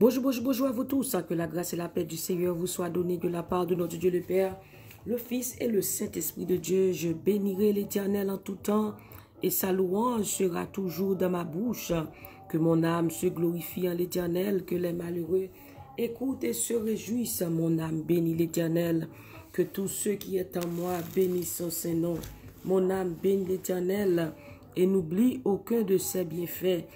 Bonjour à vous tous, que la grâce et la paix du Seigneur vous soient données de la part de notre Dieu le Père, le Fils et le Saint-Esprit de Dieu. Je bénirai l'Éternel en tout temps et sa louange sera toujours dans ma bouche. Que mon âme se glorifie en l'Éternel, que les malheureux écoutent et se réjouissent. Mon âme bénit l'Éternel, que tous ceux qui est en moi bénissent son Saint-Nom. Mon âme bénit l'Éternel et n'oublie aucun de ses bienfaits.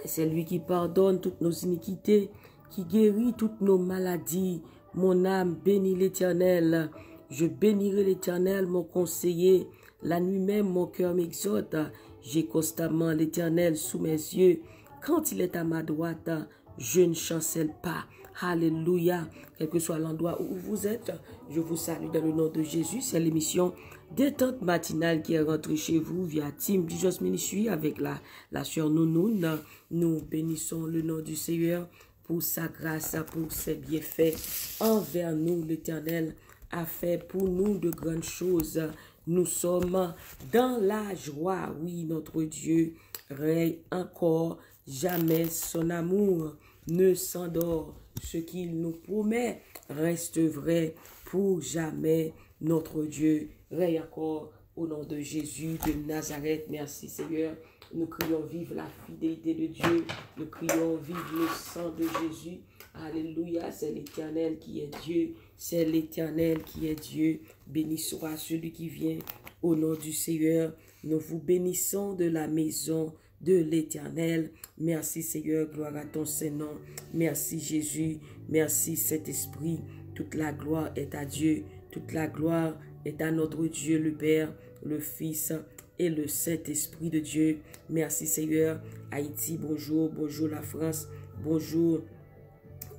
C'est lui qui pardonne toutes nos iniquités, qui guérit toutes nos maladies. Mon âme bénit l'Éternel. Je bénirai l'Éternel, mon conseiller. La nuit même, mon cœur m'exhorte. J'ai constamment l'Éternel sous mes yeux. Quand il est à ma droite, je ne chancelle pas. Alléluia. Quel que soit l'endroit où vous êtes, je vous salue dans le nom de Jésus. C'est l'émission Détente matinale qui est rentrée chez vous via Team Jesus Ministry avec la sœur Nounoun. Nous bénissons le nom du Seigneur pour sa grâce, pour ses bienfaits envers nous. L'Éternel a fait pour nous de grandes choses. Nous sommes dans la joie. Oui, notre Dieu règne encore. Jamais son amour ne s'endort. Ce qu'il nous promet reste vrai pour jamais. Notre Dieu règne encore au nom de Jésus de Nazareth. Merci Seigneur. Nous crions vive la fidélité de Dieu. Nous crions vive le sang de Jésus. Alléluia. C'est l'Éternel qui est Dieu. C'est l'Éternel qui est Dieu. Béni soit celui qui vient au nom du Seigneur. Nous vous bénissons de la maison de l'Éternel. Merci Seigneur, gloire à ton Saint-Nom. Merci Jésus, merci Saint-Esprit. Toute la gloire est à Dieu, toute la gloire est à notre Dieu le Père, le Fils et le Saint-Esprit de Dieu. Merci Seigneur. Haïti, bonjour, bonjour la France, bonjour,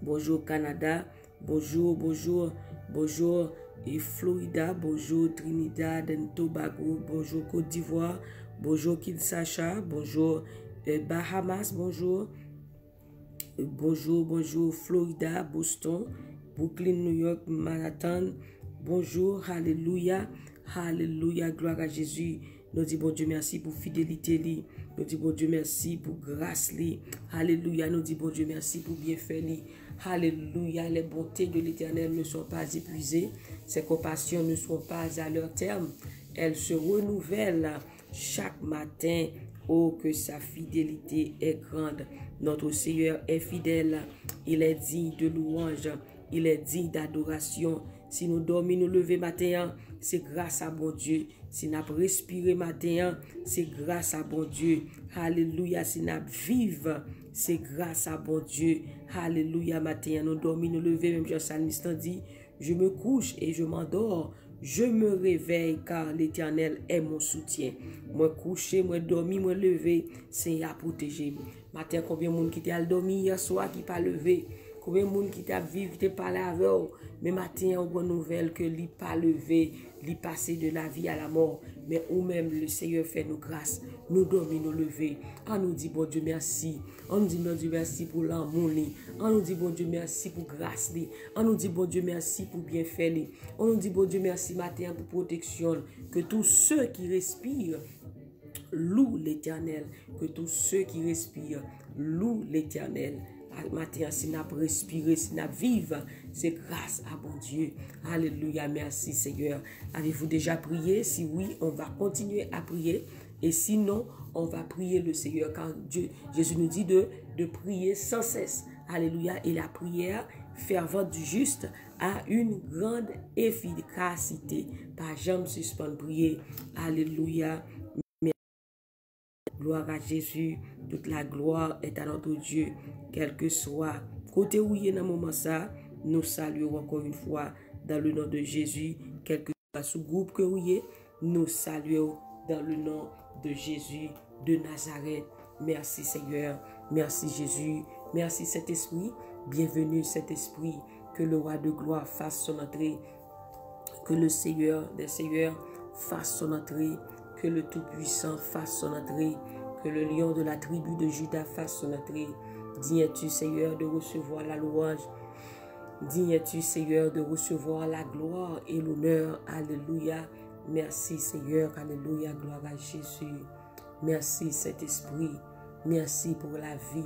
bonjour Canada, bonjour, bonjour, bonjour et Florida, bonjour Trinidad et Tobago, bonjour Côte d'Ivoire, bonjour Kinshasa, bonjour Bahamas, bonjour, bonjour Florida, Boston, Brooklyn, New York, Manhattan, bonjour, alléluia, alléluia, gloire à Jésus. Nous disons bon Dieu merci pour fidélité li. Nous disons bon Dieu merci pour grâce li. Alléluia, nous disons bon Dieu merci pour bienfait li. Alléluia, les bontés de l'Éternel ne sont pas épuisées, ses compassions ne sont pas à leur terme, elles se renouvellent chaque matin. Oh, que sa fidélité est grande. Notre Seigneur est fidèle, il est digne de louange, il est digne d'adoration. Si nous dormons, nous levons matin, c'est grâce à bon Dieu. Si nous respirons matin, c'est grâce à bon Dieu. Alléluia. Si nous vivons, c'est grâce à bon Dieu. Alléluia. Matin, nous dormons, nous levons, même Jean Salmiste dit, je me couche et je m'endors. Je me réveille car l'Éternel est mon soutien. Moi couché, moi dormi, moi levé, c'est à protéger. Matin, combien de monde qui t'a dormi hier soir qui pas levé? Combien de monde qui t'a vécu, qui t'a parlé avec eux? Mais matin, on bonne nouvelle que lui pas levé, lui passé de la vie à la mort. Mais ou même le Seigneur fait nos grâces, nous dormir, nous lever. On nous dit bon Dieu merci. On nous dit bon Dieu merci pour l'amour. On nous dit bon Dieu merci pour grâce. On nous dit bon Dieu merci pour bienfait. On nous dit bon Dieu merci matin pour protection. Que tous ceux qui respirent louent l'Éternel. Que tous ceux qui respirent louent l'Éternel. Matin, si nous respirons, si nous vivons, c'est grâce à bon Dieu. Alléluia, merci Seigneur. Avez-vous déjà prié? Si oui, on va continuer à prier. Et sinon, on va prier le Seigneur. Quand Jésus nous dit de prier sans cesse. Alléluia. Et la prière fervente du juste a une grande efficacité. Pas jamais suspendre prier. Alléluia. Gloire à Jésus, toute la gloire est à notre Dieu, quel que soit. Côté où il est dans le moment ça, nous saluons encore une fois dans le nom de Jésus, quel que soit ce groupe que vous êtes, nous saluons dans le nom de Jésus de Nazareth. Merci Seigneur, merci Jésus, merci Saint-Esprit, bienvenue Saint-Esprit, que le roi de gloire fasse son entrée, que le Seigneur des Seigneurs fasse son entrée, que le Tout-Puissant fasse son entrée, que le lion de la tribu de Juda fasse son entrée. Digne es-tu, Seigneur, de recevoir la louange. Digne es-tu, Seigneur, de recevoir la gloire et l'honneur. Alléluia. Merci, Seigneur. Alléluia. Gloire à Jésus. Merci, Saint-Esprit. Merci pour la vie.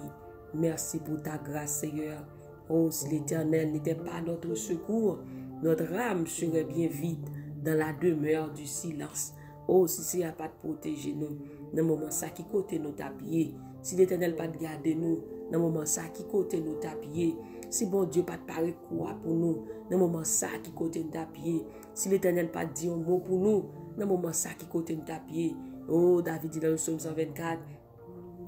Merci pour ta grâce, Seigneur. Oh, si l'Éternel n'était pas notre secours, notre âme serait bien vite dans la demeure du silence. Oh, si c'est pas de protéger nous, dans le moment ça qui côté nous tapier. Si l'Éternel pas de garder nous, dans le moment ça qui côté nous tapier. Si bon Dieu pas de parler quoi pour nous, dans le moment ça qui côté nous tapier. Si l'Éternel pas dit un mot pour nous, dans le moment ça qui côté nous tapier. Oh, David dit dans le psaume 124,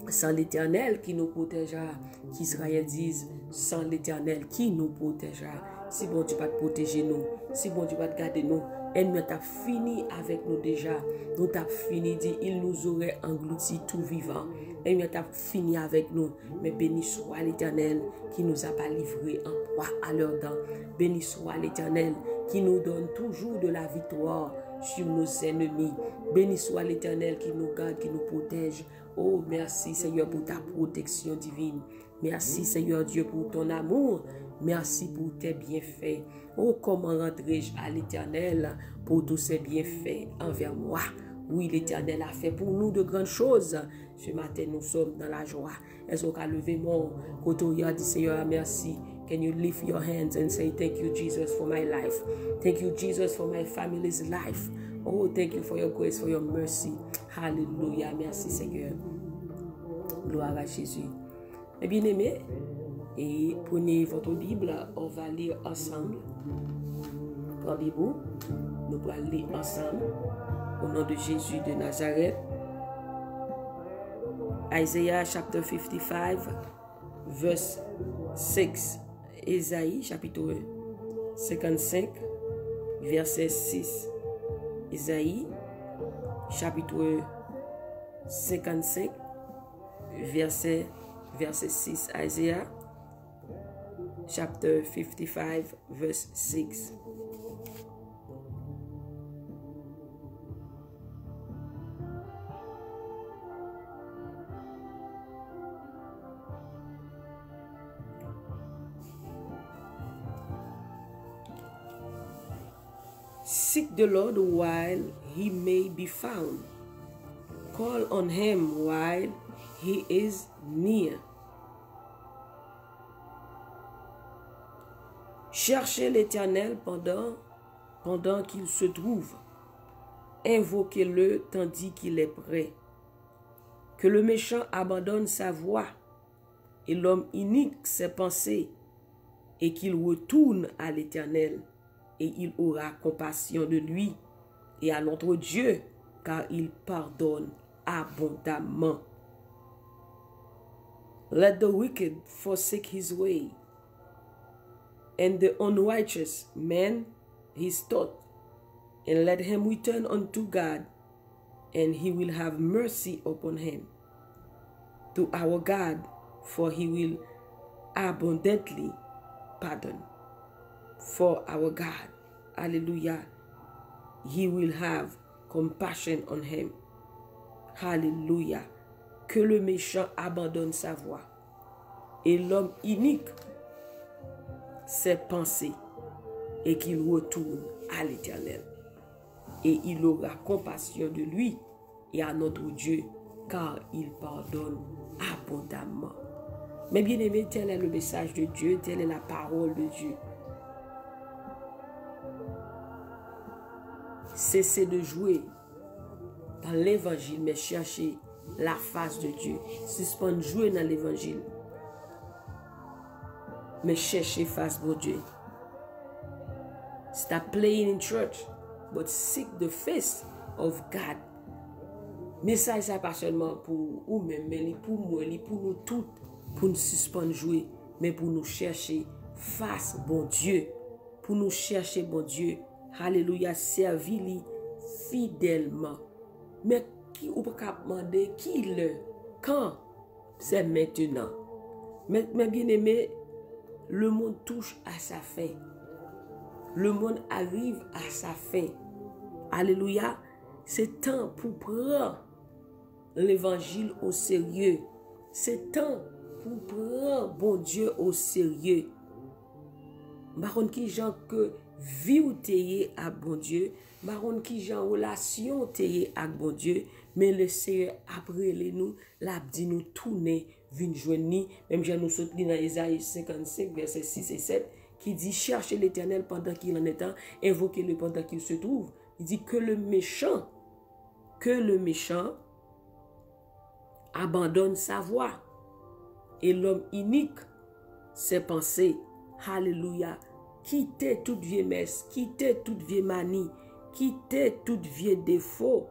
sans l'Éternel qui nous protégera, qu'Israël dise, sans l'Éternel qui nous protégera. Si bon Dieu pas de protéger nous, si bon Dieu pas de garder nous, ennemi t'a fini avec nous déjà. Nous t'a fini, dit, il nous aurait englouti tout vivant. Ennemi t'a fini avec nous. Mais béni soit l'Éternel qui nous a pas livré en proie à leurs dents. Béni soit l'Éternel qui nous donne toujours de la victoire sur nos ennemis. Béni soit l'Éternel qui nous garde, qui nous protège. Oh, merci Seigneur pour ta protection divine. Merci Seigneur Dieu pour ton amour. Merci pour tes bienfaits. Oh, comment rentrer-je à l'Éternel pour tous ses bienfaits envers moi? Oui, l'Éternel a fait pour nous de grandes choses. Ce matin, nous sommes dans la joie. Est-ce qu'on a levé mon côté et dit Seigneur, merci. Can you lift your hands and say, thank you, Jesus, for my life. Thank you, Jesus, for my family's life. Oh, thank you for your grace, for your mercy. Hallelujah. Merci, Seigneur. Gloire à Jésus. Mes bien-aimés, et prenez votre Bible, on va lire ensemble. Rendez-vous, nous allons lire ensemble au nom de Jésus de Nazareth. Isaiah chapter 55, verse 6. Isaïe chapitre 55, verset 6. Isaïe chapitre 55, verset 6. Isaiah chapter 55, verse 6. Seek the Lord while he may be found. Call on him while he is near. Cherchez l'Éternel pendant qu'il se trouve. Invoquez-le tandis qu'il est prêt. Que le méchant abandonne sa voie et l'homme inique ses pensées et qu'il retourne à l'Éternel et il aura compassion de lui et à notre Dieu car il pardonne abondamment. Let the wicked forsake his way, and the unrighteous man his thought, and let him return unto God, and he will have mercy upon him. To our God, for he will abundantly pardon. For our God, hallelujah, he will have compassion on him. Hallelujah. Que le méchant abandonne sa voie et l'homme inique ses pensées et qu'il retourne à l'Éternel. Et il aura compassion de lui et à notre Dieu car il pardonne abondamment. Mais bien aimé, tel est le message de Dieu, telle est la parole de Dieu. Cessez de jouer dans l'évangile, mais cherchez la face de Dieu. Suspendre jouer dans l'évangile, mais cherchez face de Dieu. Stop playing in church, but seek the face of God. Message ça pas seulement pour ou même, mais pour moi, pour nous tous, pour nous suspendre jouer, mais pour nous chercher face bon Dieu, pour nous chercher bon Dieu. Alléluia, servir fidèlement. Mais qui ou pas demander qui le quand c'est maintenant. Mais bien aimé, le monde touche à sa fin. Le monde arrive à sa fin. Alléluia, c'est temps pour prendre l'évangile au sérieux. C'est temps pour prendre bon Dieu au sérieux. Baron qui gens que vie ou t'ayez à bon Dieu, baron qui gens relation t'ayez à bon Dieu, mais le Seigneur après les nous, l'a dit nous tourner vin joindre, même j'ai nous sauté dans Isaïe 55, verset 6 et 7, qui dit, cherchez l'Éternel pendant qu'il en est temps, invoquez-le pendant qu'il se trouve. Il dit que le méchant abandonne sa voie, et l'homme inique ses pensées. Alléluia. Quittez toute vieille messe, quittez toute vieille manie, quittez toute vieille défaut.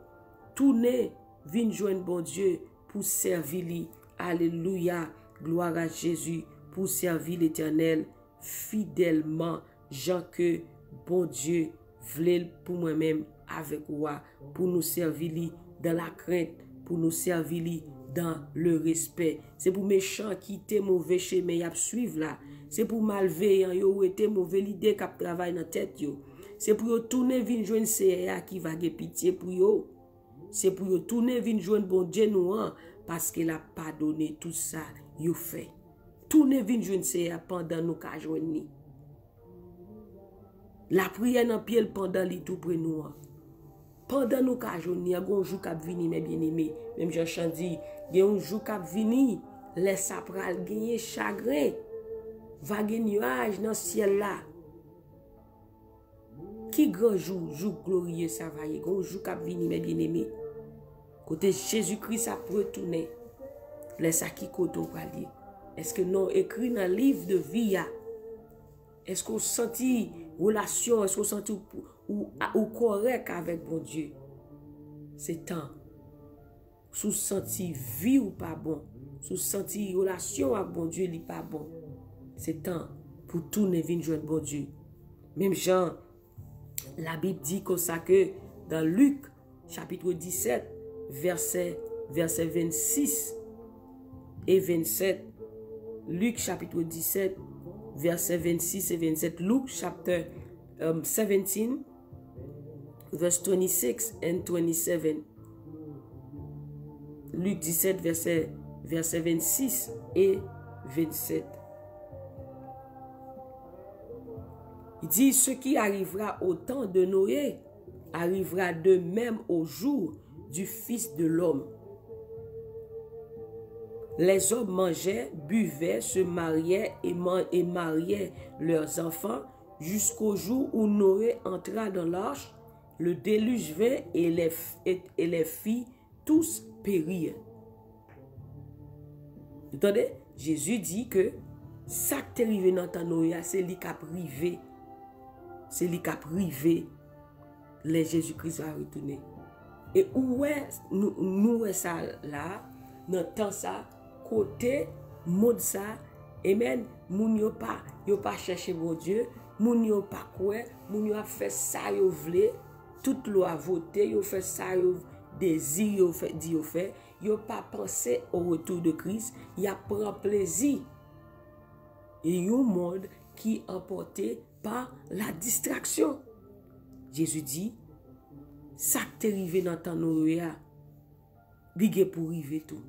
Tournez, vin joindre bon Dieu pour servir lui. Alléluia. Gloire à Jésus pour servir l'Éternel fidèlement. Jean que bon Dieu voulait pour moi-même avec moi, pour nous servir lui dans la crainte, pour nous servir lui dans le respect. C'est pour méchants qui étaient mauvais chemin y a suivre là. C'est pour malveillants yo été mauvais l'idée qui travaille dans tête yo. C'est pour yo tourner vinn joindre CA qui va ge pitié pour yo. C'est pour yo tourner vinn joindre bon Dieu nous parce qu'il a pardonné tout ça yo fait. Tourner vinn joindre CA pendant nous ka joindre. La prière dans pied pendant li tout près nous. Pendant nous ka joindre, il y a un jour qui vini mes bien-aimés. Même Jean dit, il y a un jour qui vini, laisse pral gagner chagrin. Vague nuage dans le ciel là. Qui grand jour, jour glorieux ça va y. Un jour qui vini mes bien-aimés. Côté Jésus-Christ ça peut retourner. Laisse à qui côté pral. Est-ce que non écrit dans le livre de vie? Est-ce qu'on senti relation, est-ce qu'on senti ou correct avec bon Dieu? C'est temps. Sous senti vie ou pas bon, sous senti relation avec bon Dieu, il pas bon. C'est temps pour tourner vinn joindre bon Dieu. Même Jean, la Bible dit comme ça que dans Luc chapitre 17, verset 26 et 27, Luc chapitre 17, verset 26 et 27, Luke chapter 17, verse 26 and 27. Luc 17, verset 26 et 27. Il dit, ce qui arrivera au temps de Noé arrivera de même au jour du Fils de l'homme. Les hommes mangeaient, buvaient, se mariaient et mariaient leurs enfants jusqu'au jour où Noé entra dans l'arche. Le déluge vint et les filles tous périrent. Vous entendez? Jésus dit que ça qui est arrivé dans le Noé, c'est lui qui a privé. C'est lui qui a privé. Les Jésus-Christ va retourner. Et où est nous ça là, dans le temps ça, côté monde ça, amen, moun yo pas chercher mon Dieu, moun yo pas quoi, moun yo a fait ça yo vle, toute loi voté, yo fait ça yo désir yo fait dit yo fait, yo pas pensé au retour de Christ, y a prend plaisir. Et un monde qui est emporté par la distraction. Jésus dit, ça qui est arrivé dans ton Noé, bigé pour arriver tout.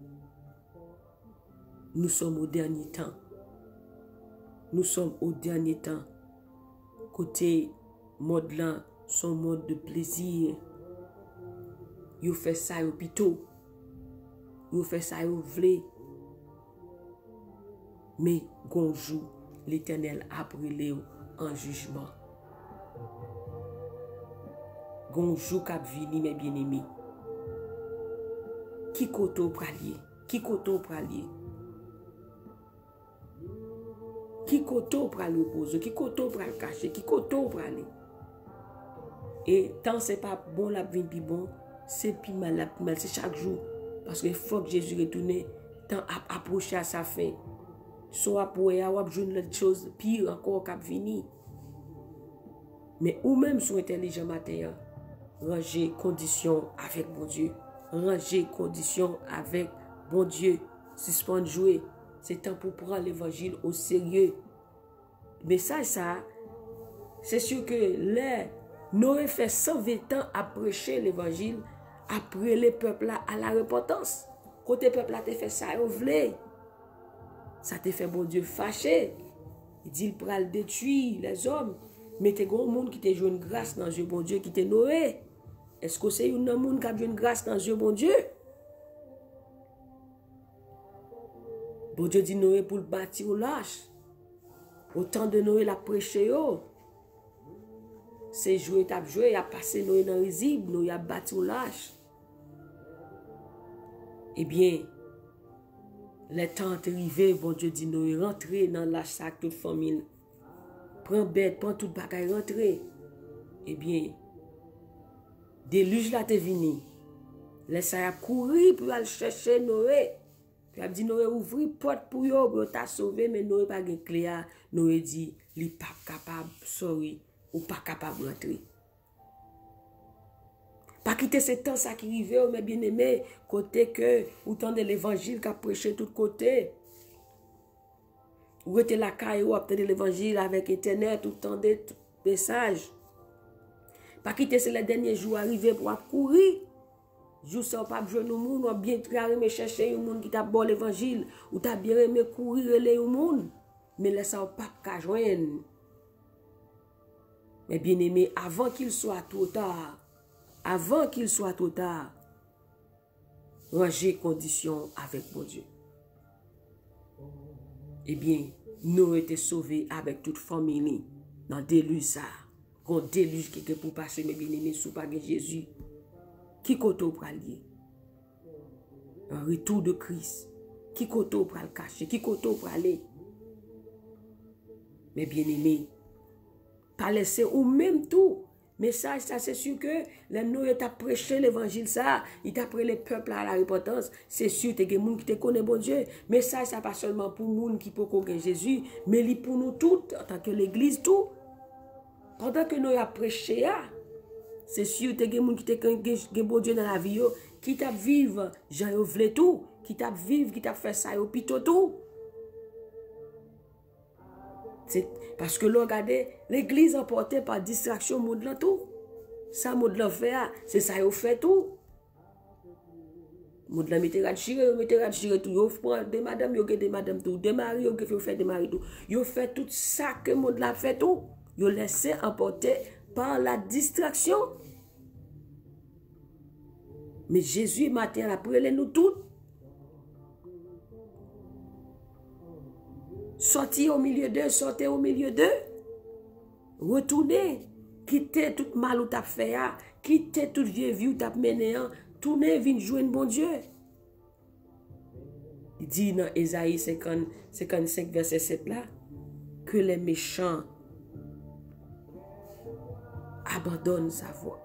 Nous sommes au dernier temps. Nous sommes au dernier temps. Côté mode là, son mode de plaisir. Vous fait ça au pito. Vous fait ça au vle. Mais gonjou, l'Éternel a brûlé en jugement. Gonjou k'ap vini mes bien-aimés. Qui koto pralier? Qui koto pralier? Qui koto pral repose? Qui koto pral cacher? Qui koto pralier? Et tant c'est pas bon la vie puis bon, c'est plus mal, c'est chaque jour. Parce qu'il faut que Jésus retourne, tant approcher à sa fin. Soit pour y avoir une chose pire encore qu'à venir. Mais ou même sont intelligents matin, ranger conditions avec bon Dieu. Ranger conditions avec bon Dieu. Suspendre jouer. C'est temps pour prendre l'évangile au sérieux. Mais ça, c'est sûr que les Noé fait 120 ans à prêcher l'évangile, après les peuples à la repentance. Côté peuple a fait ça, ils voulaient. Ça te fait bon Dieu fâché. Il dit, il pral détruire les hommes. Mais t'es grand monde qui te joue une grâce dans Dieu bon Dieu qui te Noé. Est-ce que c'est un monde qui a joué une grâce dans Dieu bon Dieu? Bon Dieu dit Noé pour le bâtir au lâche. Autant de Noé la prêché. C'est joué, t'as joué, il a passé Noé dans le risible, Noé a bâti au lâche. Eh bien, les temps arrivés, bon Dieu dit Noé, rentrez dans le lâche avec toute famille. Prends bête, prends toute bagaille, rentrez. Eh bien, déluge là t'es venu. Laisse ça courir pour aller chercher Noé. Puis il a dit Noé ouvri porte pour yo, pour t'a sauvé, mais Noé pas de clé. Noé dit, il pas capable, sorry, ou pas capable de rentrer. Pas quitter ce temps ça qui arrive, mais bien aimé, côté que, autant de l'évangile qui a prêché de tous côtés. Ou était la caille ou de l'évangile avec internet, autant de messages. Pas quitter ces derniers jours arrivés pour courir. Jou ça pas besoin de monde, ou bien aimé chercher un monde qui t'a bon l'évangile, ou t'a bien aimé courir les monde, mais laisse ça pas qu'à joindre. Mais bien aimé, avant qu'il soit trop tard, ranger conditions avec mon Dieu. Eh bien, nous été sauvés avec toute famille dans déluge ça. Qu'on déluge qui pour passer, mais bien aimé, sous pas Jésus. Qui koto pour aller? Un retour de Christ. Qui koto pour le cacher? Qui koto pour aller? Mais bien aimé, pas laisser ou même tout. Message, ça c'est sûr que les Noé t'a prêché l'évangile, ça, il t'a prêché le peuple à la repentance. C'est sûr que les gens qui te connaissent bon Dieu. Message, ça pas seulement pour les gens qui peuvent connaître Jésus, mais pour nous toutes, en tant que l'église, tout. Pendant que nous avons prêché, c'est sûr que les gens qui te connaissent bon Dieu dans la vie, qui t'a vivre, j'en voulais tout, qui t'a vivre, qui t'a fait ça, et puis tout. Parce que l'on regarde, l'église emportée par distraction, monde là tout. Ça, monde là fait, c'est ça, il fait tout. Monde là, mettez tout. Yo prend des madame, yo des madame tout. Des maris, yo fait des maris tout. Yo fait tout ça que monde là fait tout. Yo laissé emporter par la distraction. Mais Jésus, matin, après nous toutes. Sortez au milieu d'eux. Retournez. Quittez tout mal ou t'as fait. Quittez toute vieille vie ou t'as mené. Tournez, venez jouer un bon Dieu. Il dit dans Ésaïe 55, verset 7 là, que les méchants abandonnent sa voix.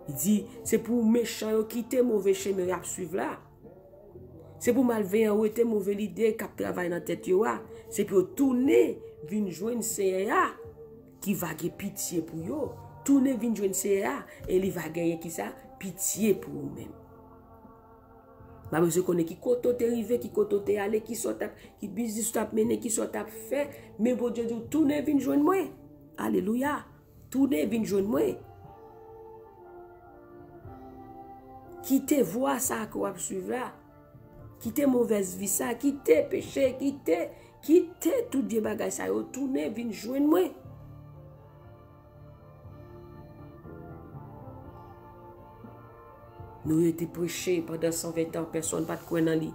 Il dit, c'est pour les méchants quitter mauvais chemin et suivre là. C'est pour malveillant ou était mauvaise idée qui travaille dans la tête. C'est pour tourner, venir joindre CA qui va gagner pitié pour eux. Tourner, venir joindre CA et il va gagner qui ça? Pitié pour eux-mêmes. Ma monsieur connaît qui côté t'es arrivé, qui côté t'es allé, qui soit qui business t'a mené, qui soit t'a fait. Mais bon Dieu dit, tourner, venir joindre moi. Alléluia. Tourner, venir joindre moi. Quittez voir ça qu'on va suivre là. Quittez mauvaise vie ça, quittez péché, quittez tout Dieu bagay ça, retournez, venez joindre moi. Nous avons été prêchés pendant 120 ans, personne pas de croire dans lui.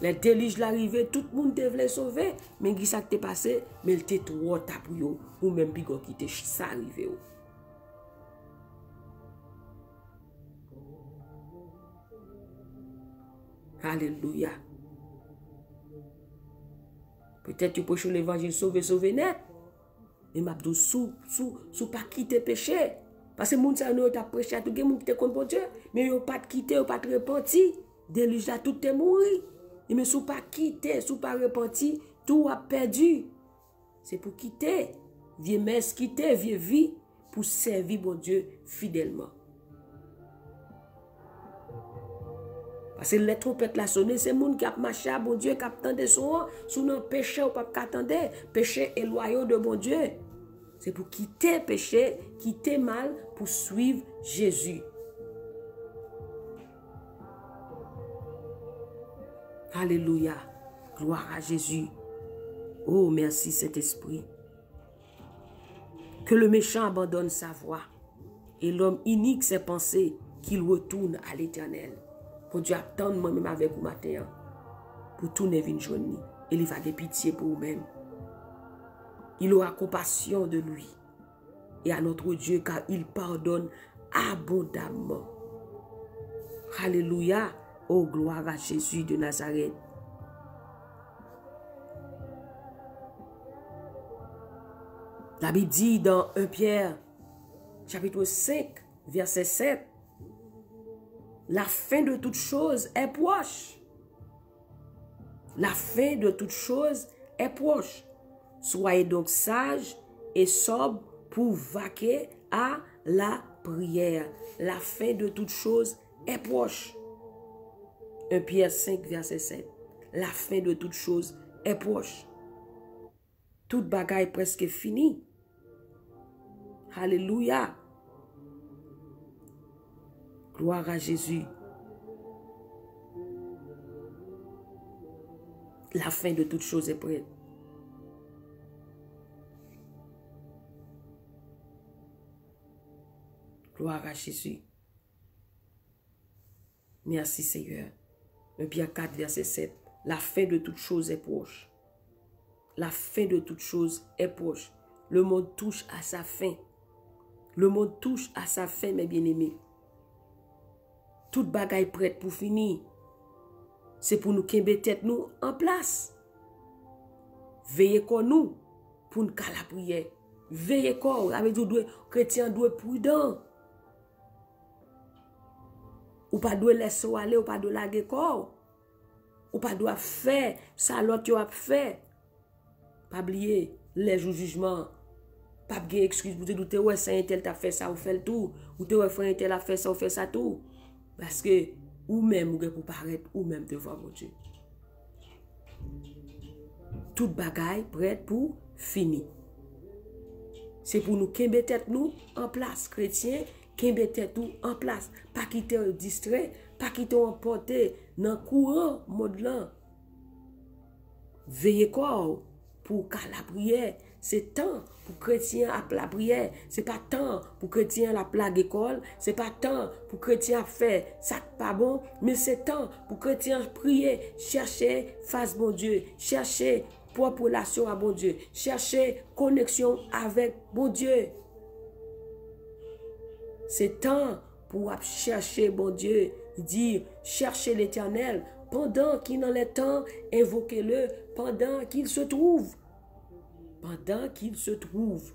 Les déluges l'arrivée, tout le monde devait sauver, mais qui ça qui t'est passé, mais il était trop tard pour vous, ou même bigot qui t'est ça arrivé. Alléluia. Peut-être tu prêches l'évangile sauver net. Mais m'a dit sous pas quitter péché. Parce que les gens qui ont prêché à tout le monde qui te contre Dieu, mais ils n'ont pas quitté, ils n'ont pas repenti. Déluge là tout est mort. Mais sous pas quitter, sous pas repenti, tout a perdu. C'est pour quitter, vieux messe quitter, vieux vie pour servir bon Dieu fidèlement. Parce que les trompettes la sonné, c'est les gens qui ont marché à bon Dieu, qui attendent son sous nos péchés ou pas attendre, péché et loyaux de bon Dieu. C'est pour quitter péché, quitter mal pour suivre Jésus. Alléluia. Gloire à Jésus. Oh, merci Saint-Esprit. Que le méchant abandonne sa voie et l'homme inique ses pensées, qu'il retourne à l'Éternel. Pour Dieu attendre moi-même avec vous matin. pour tourner vin joindre. Et il va avoir pitié pour vous-même. Il aura compassion de lui et à notre Dieu car il pardonne abondamment. Alléluia. Oh, gloire à Jésus de Nazareth. La Bible dit dans 1 Pierre, chapitre 5, verset 7, la fin de toute chose est proche. La fin de toute chose est proche. Soyez donc sages et sobres pour vaquer à la prière. La fin de toute chose est proche. 1 Pierre 5, verset 7. La fin de toute chose est proche. Toute bagaille presque finie. Alléluia. Gloire à Jésus. La fin de toute chose est prête. Gloire à Jésus. Merci Seigneur. 1 Pierre 4, verset 7. La fin de toute chose est proche. La fin de toute chose est proche. Le monde touche à sa fin. Le monde touche à sa fin, mes bien-aimés. Toute bagaille prête pour finir. C'est pour nous kembe tête nous en place. Veillez comme nous pour nous la prière. Veillez comme avec nous, chrétiens doivent être prudents. Ou pas doit laisser aller, ou pas doit laguer corps. Ou pas doit faire ça l'autre a fait. Pas oublier les jours jugement. Pas de excuse pour te douter ouais ça un tel t'a fait ça ou fait le tout ou te ouais frère un tel a fait ça ou fait ça tout parce que ou même ou pour paraître ou même devant mon Dieu. Toute bagaille prête pour finir. C'est pour nous kembe tête nous en place chrétien, kembe tête nous en place, pas quitter distrait, pas quitter emporter dans courant mode là. Veillez quoi pour qu'à la prière. C'est temps pour chrétien à la prière. C'est pas temps pour chrétien à la l'école. C'est pas temps pour chrétien à faire ça pas bon. Mais c'est temps pour chrétien prier, chercher face bon Dieu, chercher propre relation à bon Dieu, chercher connexion avec bon Dieu. C'est temps pour chercher bon Dieu, dire chercher l'Éternel pendant qu'il en est temps, invoquez-le pendant qu'il se trouve. Pendant qu'il se trouve.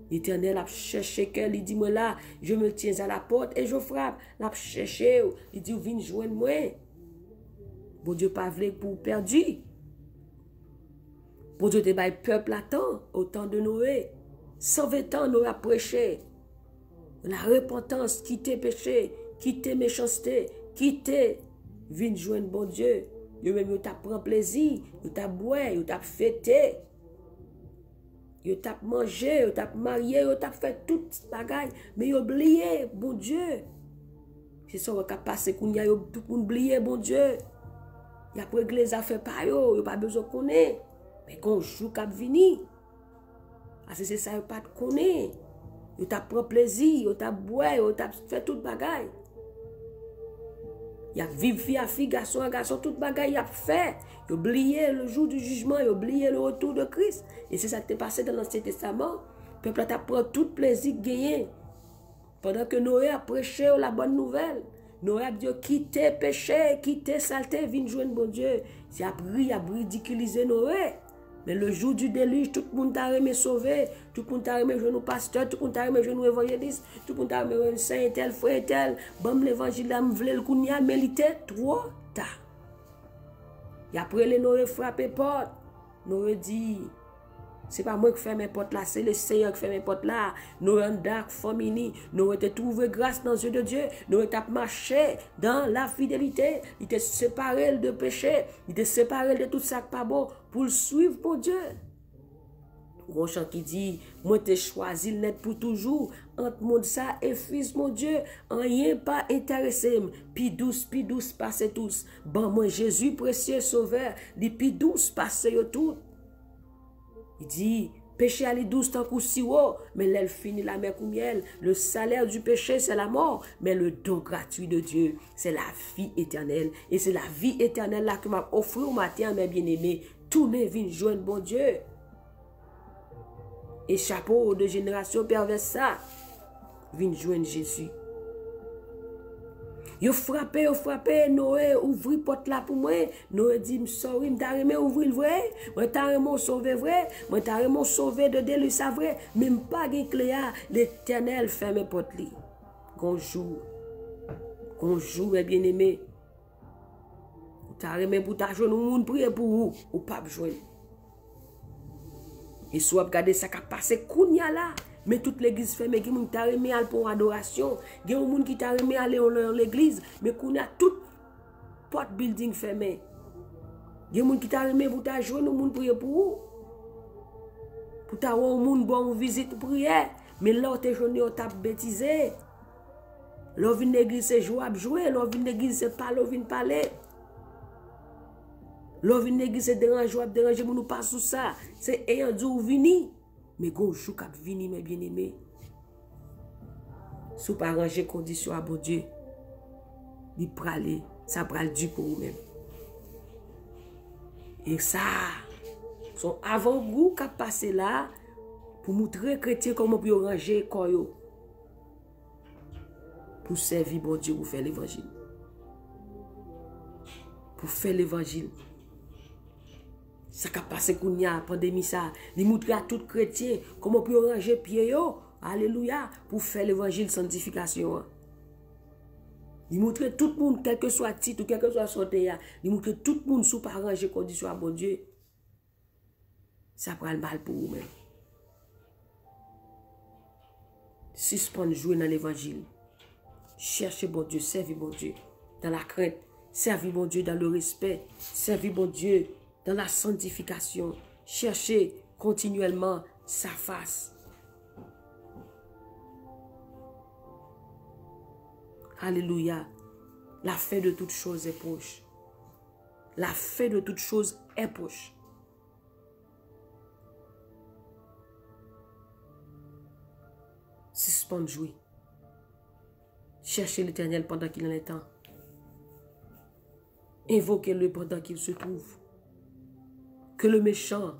L'Éternel a cherché qu'elle, il dit moi là, je me tiens à la porte et je frappe. L'a cherché, il dit viens joindre moi. Bon Dieu pas voulu pour perdu. Bon Dieu te bail peuple à temps, au temps de Noé. 120 ans Noé a prêché. La repentance, quitter péché, quitter méchanceté, quitter viens joindre bon Dieu. Yo même yo t'a prend plaisir, yo t'a boire, yo t'a fêté. Yo t'a mangé, yo t'a marié, yo t'a fait toute bagaille, mais yo oublié bon Dieu. C'est ça qui a passé qu'on y a tout pour oublier bon Dieu. Y a pour les affaires pas yo pas besoin de connaître. Mais quand jour cap venir. Parce que c'est ça yo pas de connaître. Yo t'a prend plaisir, yo t'a boire, yo t'a fait toute bagaille. Y a vivre fille à fille, garçon à garçon, toute bagaille y a fait. Y a oublié le jour du jugement, y a oublié le retour de Christ. Et c'est ça qui est passé dans l'Ancien Testament. Le peuple a pris tout plaisir gagné. Pendant que Noé a prêché la bonne nouvelle. Noé a dit quittez péché, quittez saleté, viens joindre bon Dieu. C'est appris à ridiculiser Noé. Mais le jour du déluge, tout le monde t'a remis sauvé, tout le monde t'a remis jouer nos pasteurs, tout le monde t'a remis jouer nos évangélistes, tout le monde t'a remis saint tel, frère tel, bon l'évangile a m'vle le kounya, mais il était trop tard. Et après les Noé frappé porte, Noé dit, c'est pas moi qui fais mes portes là, c'est le Seigneur qui fait mes portes là. Noé en dark, famini, Noé t'a trouvé grâce dans les yeux de Dieu, Noé t'a marché dans la fidélité, il t'a séparé de péché, il t'a séparé de tout ça qui pas bon pour le suivre pour Dieu. Mon chant qui dit, moi t'ai choisi le net pour toujours, entre monde ça et fils mon Dieu, rien pas intéressé, puis douce, passez tous. Bon, moi Jésus précieux sauveur, les puis douce, passez tout. Il dit, Péché allait douce tant qu'au sirop, mais l'elle finit la mer comme miel. Le salaire du péché, c'est la mort, mais le don gratuit de Dieu, c'est la vie éternelle. Et c'est la vie éternelle là que m'a offert au matin, mes bien-aimés. Tournez, viens joindre bon Dieu. Et chapeau de génération perverse ça, viens joindre Jésus. Yo frappé, Noé, ouvri porte là pour moi. Noé dit, sorry, m'ta remé ouvrir le vrai. Moi ta remé sauver vrai. Moi ta remé sauver de délu ça vrai. Même pas gen clé à l'Éternel ferme porte li. Gonjour, mes bien-aimés. Ta remé pour ta joindre moun prier pour vous, ou pas joindre. Et soit regarder ça qui a passé kounya là. Mais toute l'église fermée, il y a des gens qui t'a remis à pour adoration. Il y a des gens qui t'a remis à aller dans l'église. Mais qu'on a toute porte building fermée. Il y a des gens qui t'a remis pour ta journée, pour prier pour vous. Pour ta monde bon visite prière. Mais là, tes journées, on t'a bêtisé. Là, vient l'église, c'est jouer. Là, vient l'église, c'est parler, vient parler. Là, vient l'église, c'est déranger, mais nous pas sous ça. C'est ayant dit ou vini. Mais quand vous cap vini, mes bien-aimés, si vous ne arrangez conditions à bon Dieu, il prale, ça prale du pour vous-même. Et ça, son avant-goût qui a passé là, pour montrer aux chrétiens comment vous ranger corps pour servir bon Dieu, pour faire l'évangile. Pour faire l'évangile. Ça qui a passé qu'on y a pandémie ça, il montre à tout chrétien comment peut ranger pied yo, alléluia, pour faire l'évangile sanctification. Il montre tout le monde, quel que soit le titre, quel que soit son terre, il montre tout le monde sous pas ranger condition à bon Dieu. Ça prend le mal pour vous-même. Suspendre jouer dans l'évangile. Cherchez bon Dieu, servir bon Dieu dans la crainte, servir bon Dieu dans le respect, servir bon Dieu dans la sanctification, cherchez continuellement sa face. Alléluia. La fin de toutes choses est proche. La fin de toutes choses est proche. Suspendre jouer. Cherchez l'Éternel pendant qu'il en est temps. Invoquez-le pendant qu'il se trouve. Que le méchant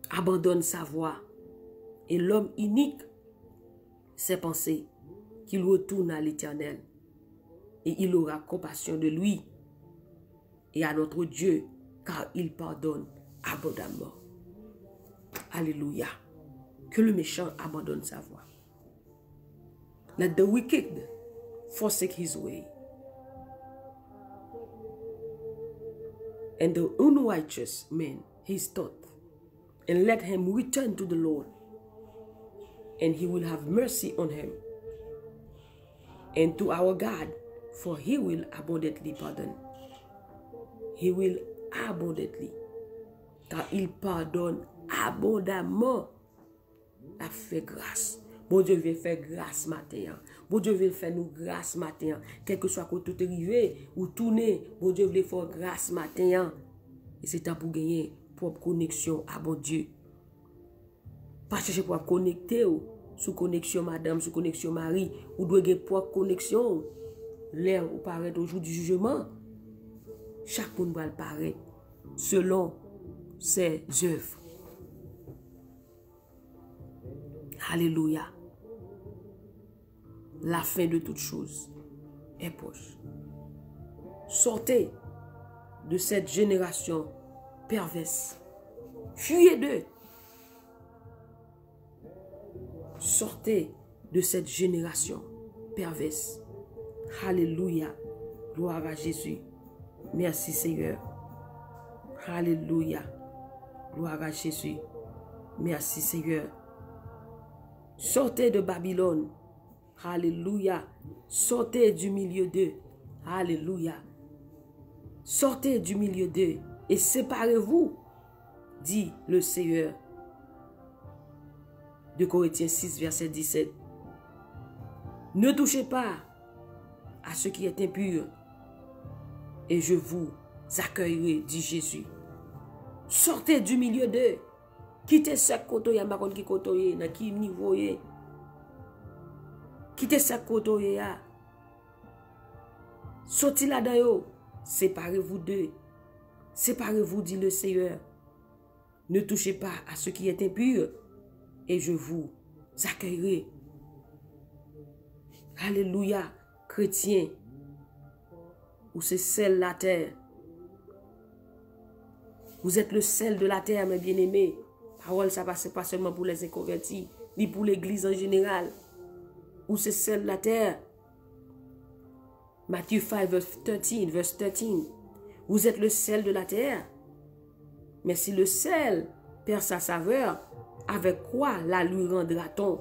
abandonne sa voie et l'homme unique ses pensées, qu'il retourne à l'Éternel et il aura compassion de lui et à notre Dieu car il pardonne abondamment. Alléluia. Que le méchant abandonne sa voie. Let the wicked forsake his way, and the unrighteous man his thought, and let him return to the Lord, and he will have mercy on him, and to our God, for he will abundantly pardon. He will abundantly, car il pardonne abondamment. La fait grâce. Bon Dieu vient faire grâce matin. Bon Dieu vient faire nous grâce matin. Quel que soit côté tout arrivé ou tourner, bon Dieu veut faire grâce matin. Et c'est temps pour gagner propre connexion à bon Dieu. Pas chercher pour connecter sous connexion madame, sous connexion Marie, ou doit gagner propre connexion. L'air ou paraît au jour du jugement. Chaque monde va le paraître selon ses œuvres. Alléluia. La fin de toutes choses est proche. Sortez de cette génération perverse. Fuyez d'eux. Sortez de cette génération perverse. Alléluia. Gloire à Jésus. Merci Seigneur. Alléluia. Gloire à Jésus. Merci Seigneur. Sortez de Babylone. Alléluia. Sortez du milieu d'eux. Alléluia. Sortez du milieu d'eux et séparez-vous, dit le Seigneur. De Corinthiens 6, verset 17. Ne touchez pas à ce qui est impur et je vous accueillerai, dit Jésus. Sortez du milieu d'eux. Quittez ce côté, ya makon ki côté, dans qui niveau est. Quittez ce côté, ya. Sortez là-dedans. Séparez-vous d'eux. Séparez-vous, dit le Seigneur. Ne touchez pas à ce qui est impur et je vous accueillerai. Alléluia, chrétien, ou c'est sel de la terre. Vous êtes le sel de la terre, mes bien-aimés. Parole, ça passe pas seulement pour les inconvertis, ni pour l'église en général. Ou c'est sel de la terre. Matthieu 5, verse 13. Vous êtes le sel de la terre. Mais si le sel perd sa saveur, avec quoi la lui rendra-t-on?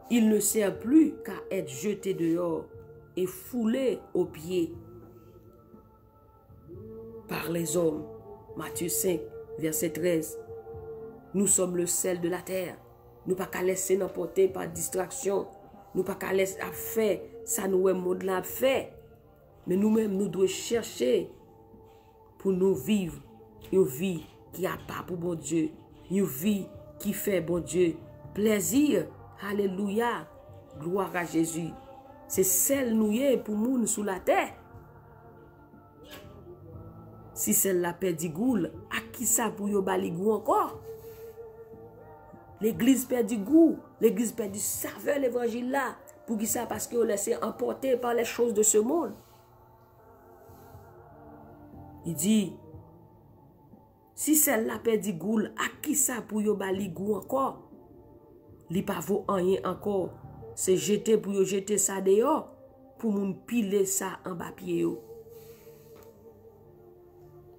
Il ne sert plus qu'à être jeté dehors et foulé aux pieds par les hommes. Matthieu 5, verset 13. Nous sommes le sel de la terre. Nous pas qu'à laisser n'emporter par distraction. Nous pas qu'à laisser à faire ça nous est mode là fait. Mais nous-mêmes nous devons chercher pour nous vivre une vie qui a pas pour bon Dieu, une vie qui fait bon Dieu plaisir. Alléluia, gloire à Jésus. C'est celle nous pour moun sous la terre. Si celle-là perd goût, à qui ça pour yo bali goût encore? L'église perd du goût, l'église perd du saveur l'évangile là. Pour qui ça? Parce qu'on laissé emporter par les choses de ce monde. Il dit, si celle-là perd du goût, à qui ça pour yo bali goût encore? Li pa vaut rien encore. C'est jeter pour yo jeter ça dehors, pour moun piler ça en bas pied yo.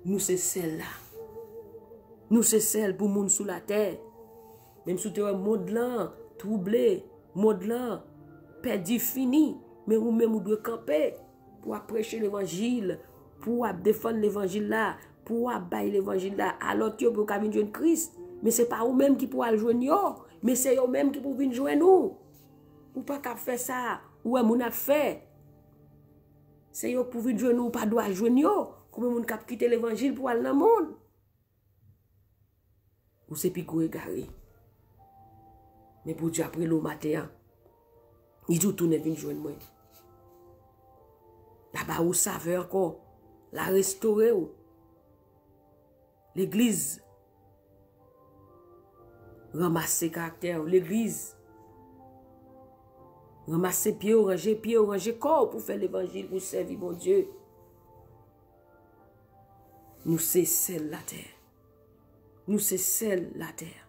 Nous c'est celle-là. Nous c'est celle pour moun sous la terre. Même si tu es modelant, troublé, modelant, perdu, fini. Mais ou même ou doit camper pour prêcher l'évangile, pour défendre l'évangile là, pour bailler l'évangile là. Alors tu peux venir joindre Christ. Mais ce n'est pas vous-même qui pourra le joindre, mais c'est vous-même qui pouvez venir joindre nous. Ou pas qu'à faire ça, ou moun a fait. C'est vous pour venir joindre nous, pas doit joindre. Comment moun cap quitter l'évangile pour aller dans le monde? Ou c'est pico égaré. Mais pour Dieu après le matin, il dit tourner venir joindre moi. Là-bas ou saveur encore, la restaurer. L'église ramasser caractère, l'église ramasser pied, ranger corps pour faire l'évangile, pour servir mon Dieu. Nous c'est celle la terre. Nous c'est celle la terre.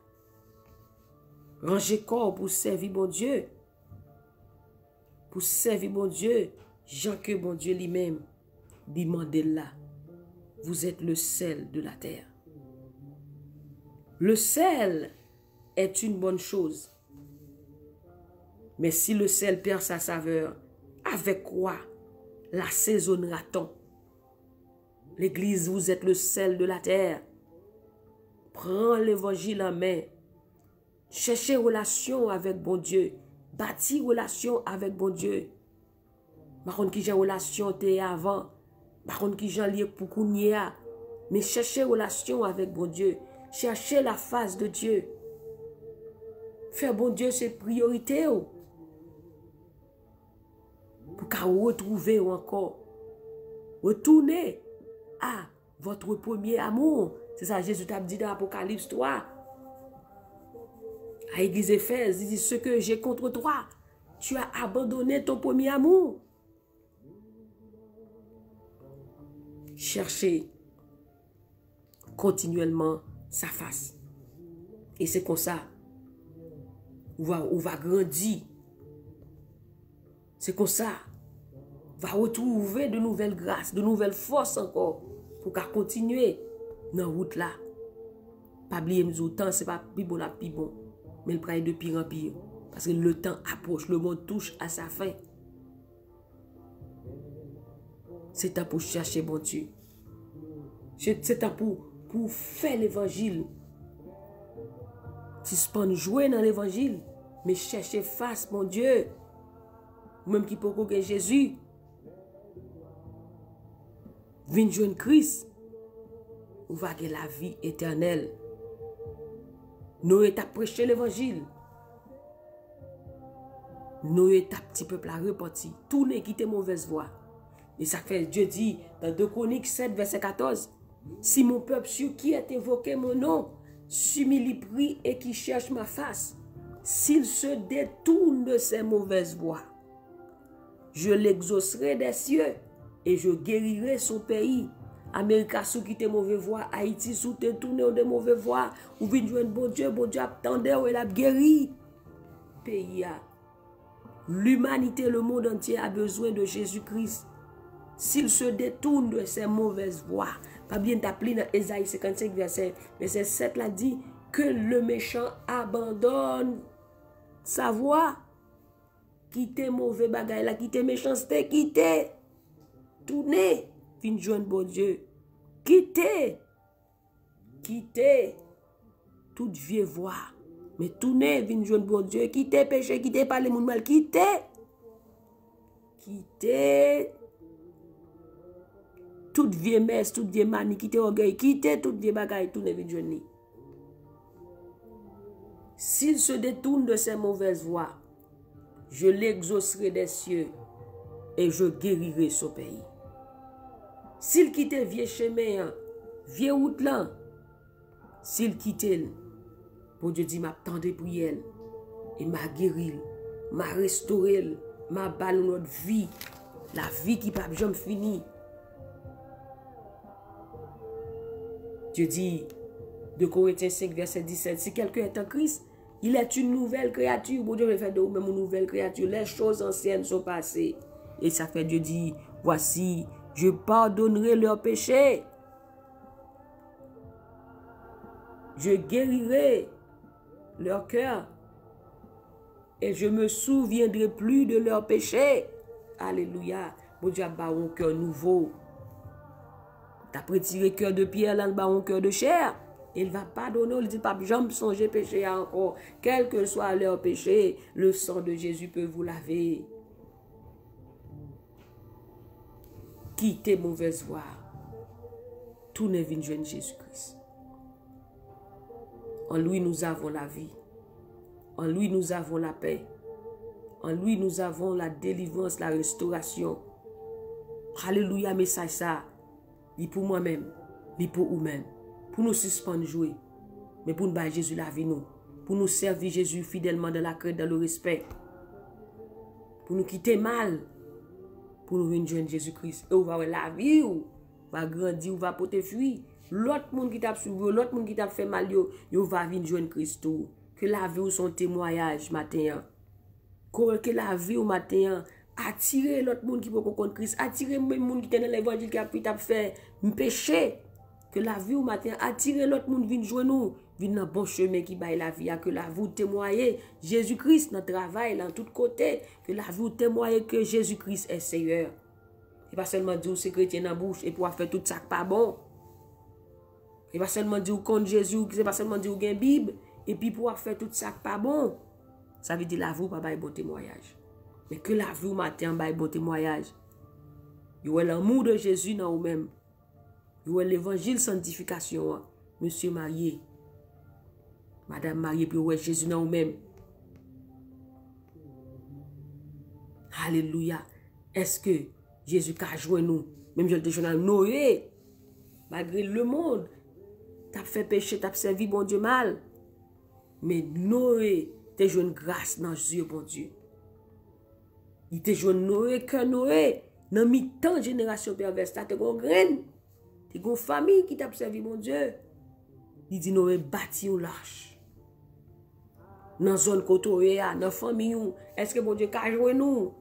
Ranger corps pour servir mon Dieu. Pour servir mon Dieu, Jean que mon Dieu lui-même demandait là. Vous êtes le sel de la terre. Le sel est une bonne chose. Mais si le sel perd sa saveur, avec quoi l'assaisonnera-t-on? L'église, vous êtes le sel de la terre. Prends l'évangile en main. Cherchez relation avec bon Dieu. Bâtis relation avec bon Dieu. Par contre, qui j'ai relation t'es avant. Par contre, qui j'ai lié pour qu'on y a. Mais cherchez relation avec bon Dieu. Cherchez la face de Dieu. Faire bon Dieu, c'est priorité. Pour qu'à retrouver encore. Retournez à votre premier amour. C'est ça Jésus t'a dit dans Apocalypse 3. À l'église Éphèse, il dit ce que j'ai contre toi. Tu as abandonné ton premier amour. Cherchez continuellement sa face. Et c'est comme ça. On va grandir. C'est comme ça. Va retrouver de nouvelles grâces, de nouvelles forces encore. Pour qu'à continuer dans la route là. Pas oublier le temps, c'est pas plus bon la plus bon. Mais le prend de pire en pire. Parce que le temps approche, le monde touche à sa fin. C'est temps pour chercher bon Dieu. C'est temps pour faire l'évangile. Si ce n'est jouer dans l'évangile, mais chercher face, mon Dieu. Même qui peut que Jésus. vin joindre Christ, ou va gagner la vie éternelle. Noé t'a prêché l'évangile. Noé t'a petit peuple à repenti. Tout n'est quitté mauvaise voie. Et ça fait, Dieu dit dans 2 Chroniques 7, verset 14, si mon peuple sur qui est évoqué mon nom, s'humilie, prie et qui cherche ma face, s'il se détourne de ses mauvaises voies, je l'exaucerai des cieux et je guérirai son pays. Amérique sous qui te mauvais voie, Haïti sous te tourné de mauvais voie, ou vient joindre bon Dieu attendait ou elle a guéri. Pays, l'humanité, le monde entier a besoin de Jésus-Christ. S'il se détourne de ses mauvaises voies, pas bien t'appeler dans Ésaïe 55, verset 7, là dit que le méchant abandonne sa voie. Quittez mauvais bagay là, quittez méchanceté, quittez. Tournez, fin joindre bon Dieu. Quittez. Quittez toute vieille voie. Mais tournez, fin joindre bon Dieu. Quittez péché, quittez parler moun mal, quittez. Quittez toute vieille messe, toute vieille manie, quittez orgueil, quittez toute vieille bagay, tournez, fin joindre. S'il se détourne de ses mauvaises voies, je l'exaucerai des cieux et je guérirai son pays. S'il quitte vieux chemin, vieux route là, s'il quitte, bon Dieu dit m'attendez prière et m'a guéri, m'a restauré, m'a balle notre vie, la vie qui pas jamais fini. Dieu dit, 2 Corinthiens 5, verset 17, si quelqu'un est en Christ, il est une nouvelle créature. Bon Dieu veut faire de vous-même une nouvelle créature. Les choses anciennes sont passées. Et ça fait Dieu dit, voici, je pardonnerai leurs péchés. Je guérirai leur cœur. Et je me souviendrai plus de leurs péchés. Alléluia. Bon Dieu a bâti un cœur nouveau. T'as retiré cœur de pierre, là, le bas un cœur de chair. Il va pardonner, il dit pas jamais songer péché encore. Quel que soit leur péché, le sang de Jésus peut vous laver. Quittez mauvaise voie. Tout ne vient de Jésus-Christ. En lui, nous avons la vie. En lui, nous avons la paix. En lui, nous avons la délivrance, la restauration. Alléluia, message ça. Ni pour moi-même, ni pour vous-même. Pour nous suspendre jouer, mais pour nous battre Jésus la vie nous, pour nous servir Jésus fidèlement dans la crainte, dans le respect, pour nous quitter mal, pour nous venir joindre Jésus-Christ. Et on va avoir la vie, on va grandir, on va porter fruit. L'autre monde qui t'a suivi, l'autre monde qui t'a fait mal, on va venir joindre Christ. Que la vie ou son témoignage matin. Que la vie ou matin attirer l'autre monde qui peut contre Christ, attirer même monde qui est dans l'évangile qui a pu fait péché. Que la vie ou matin attirer l'autre monde vient joindre nous, vient dans bon chemin qui baille la vie, que la vie ou témoigner Jésus-Christ dans le travail, dans tous côtés, que la vie ou témoigner que Jésus-Christ est Seigneur. Et pas seulement dire c'est chrétien dans la bouche et pour faire tout ça pas bon. Et pas seulement dire contre Jésus, c'est pas seulement dire une Bible et puis pour faire tout ça pas bon. Ça veut dire la vie ou pas baille bon témoignage. Mais que la vie ou matin baille bon témoignage. Vous avez l'amour de Jésus dans vous-même. Vous avez l'évangile sanctification. Monsieur marié. Madame mariée, puis vous avez Jésus dans vous-même. Alléluia. Est-ce que Jésus a joué nous? Même je le dis, Noé. Malgré le monde. Tu as fait péché, tu as servi bon Dieu mal. Mais Noé, tu as joué une grâce dans les yeux, bon Dieu. Il te joué Noé que Noé. Dans mi-temps génération perverse, tu as une graine. Tu as une famille qui t'a servi, mon Dieu. Il dit Noé bâti ou lâche. Dans la zone côté, dans la famille, est-ce que bon Dieu a joué nous?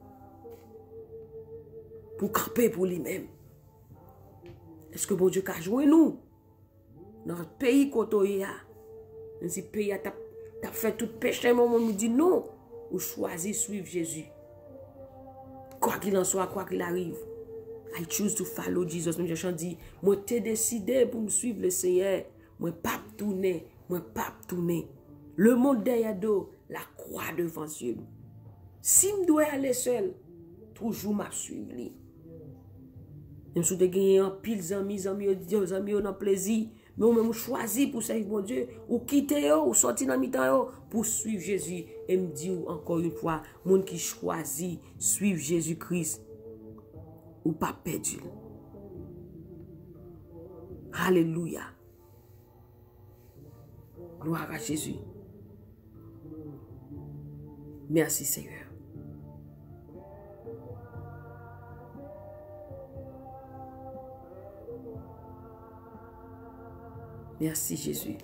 Pour camper pour lui-même. Est-ce que bon Dieu a joué nous? Dans le pays côté, dans ce pays, tu as fait tout péché, mon nous dit non. Ou choisis suivre Jésus. Quoi qu'il en soit, quoi qu'il arrive. I choose to follow Jesus. Même je dis, moi t'ai décidé pour me suivre le Seigneur. Moi pas tourner, moi pas tourner. Le monde derrière dos, la croix devant Dieu. Si je dois aller seul, toujours m'a suivre. Même si vous avez un pile d'amis, amis, dans plaisir, mais vous même choisi pour servir mon Dieu, ou quitter, ou sortir dans mi-temps pour suivre Jésus. Et me dit encore une fois, monde qui choisit suivre Jésus-Christ, ou pas perdu. Alléluia. Gloire à Jésus. Merci Seigneur. Merci Jésus.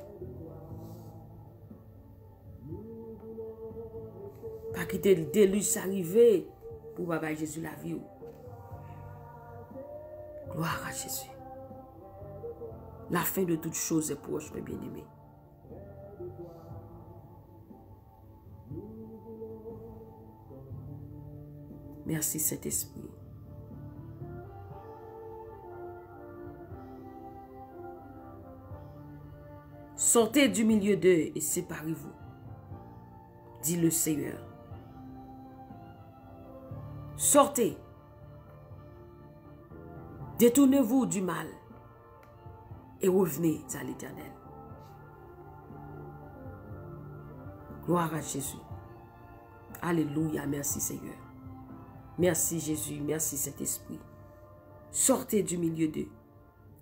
Pas quitter le déluge arriver pour Papa Jésus la vie. Gloire à Jésus. La fin de toutes choses est proche, mes bien-aimés. Merci Saint-Esprit. Sortez du milieu d'eux et séparez-vous, dit le Seigneur. Sortez. Détournez-vous du mal et revenez à l'Éternel. Gloire à Jésus. Alléluia, merci Seigneur. Merci Jésus, merci Saint-Esprit. Sortez du milieu d'eux.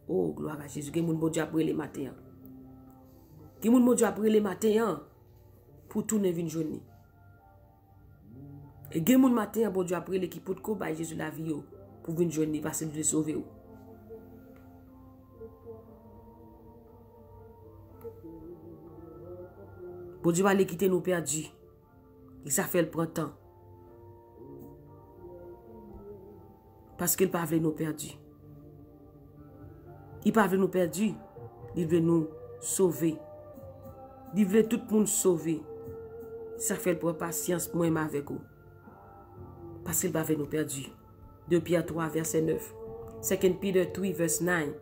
Oh, gloire à Jésus. Que mon bon Dieu après les matins. Que mon bon Dieu après les matins pour tourner une journée. Et que mon matin, bon Dieu après l'équipe de combat Jésus la vie pour une journée parce qu'il veut sauver. Bon Dieu va les quitter nous perdus. Et ça fait le printemps. Parce qu'il ne veut pas nous perdus. Il ne veut pas nous perdus. Il veut nous sauver. Il veut tout le monde sauver. Ça fait le patience moi avec vous. Parce qu'il ne veut pas nous perdus. 2 Pierre 3, verset 9. 2 Peter 3, verset 9.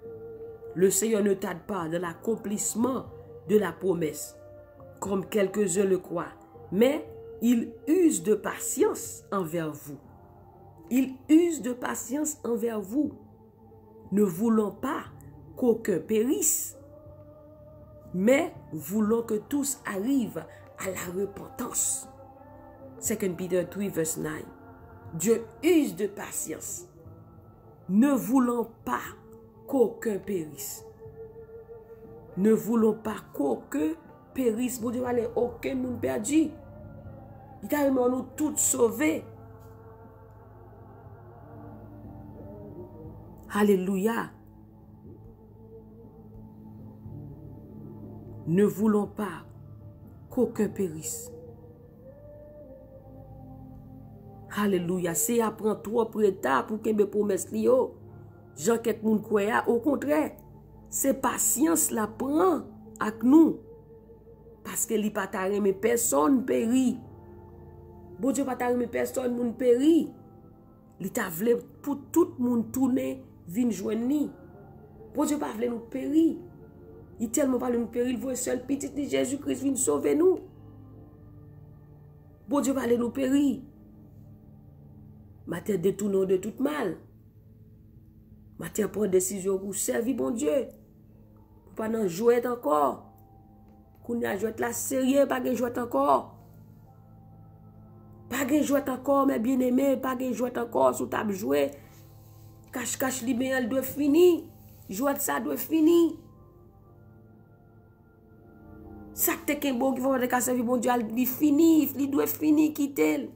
Le Seigneur ne tarde pas de l'accomplissement de la promesse, comme quelques-uns le croient, mais il use de patience envers vous. Il use de patience envers vous, ne voulant pas qu'aucun périsse, mais voulant que tous arrivent à la repentance. 2 Peter 3, verset 9. Dieu use de patience, ne voulant pas qu'aucun périsse. Ne voulons pas qu'aucun périsse. Bon Dieu, allez, aucun monde perdu. Il a aimé nous tous sauvés. Alléluia. Ne voulons pas qu'aucun périsse. Alléluia. C'est apprendre trop tard pour qu'il me promesse lio. Jean quelques moun croya, au contraire, c'est patience la prend avec nous. Parce que li pa ta reme personne péri. Bon Dieu pa ta reme personne moun péri. Li ta vle pour tout moun tourner vin joindre ni. Bon Dieu pa vle nous péri. Il tellement pas nous péri, il veut seul petit de Jésus-Christ vin sauver nous. Bon Dieu pa vle nous péri. Matin détournons de tout mal. Matin prend décision pour servir bon Dieu. Pour pas n'en jouer encore. Qu'on a joué la sérieux, pas de jouer encore. Pas de jouer encore, mes bien-aimés, pas de jouer encore sous table jouer. Cache-cache libéral elle doit finir. Jouer ça doit finir. Ça te qu'un bon qui va faire servir bon Dieu, il finit, il doit finir quitter.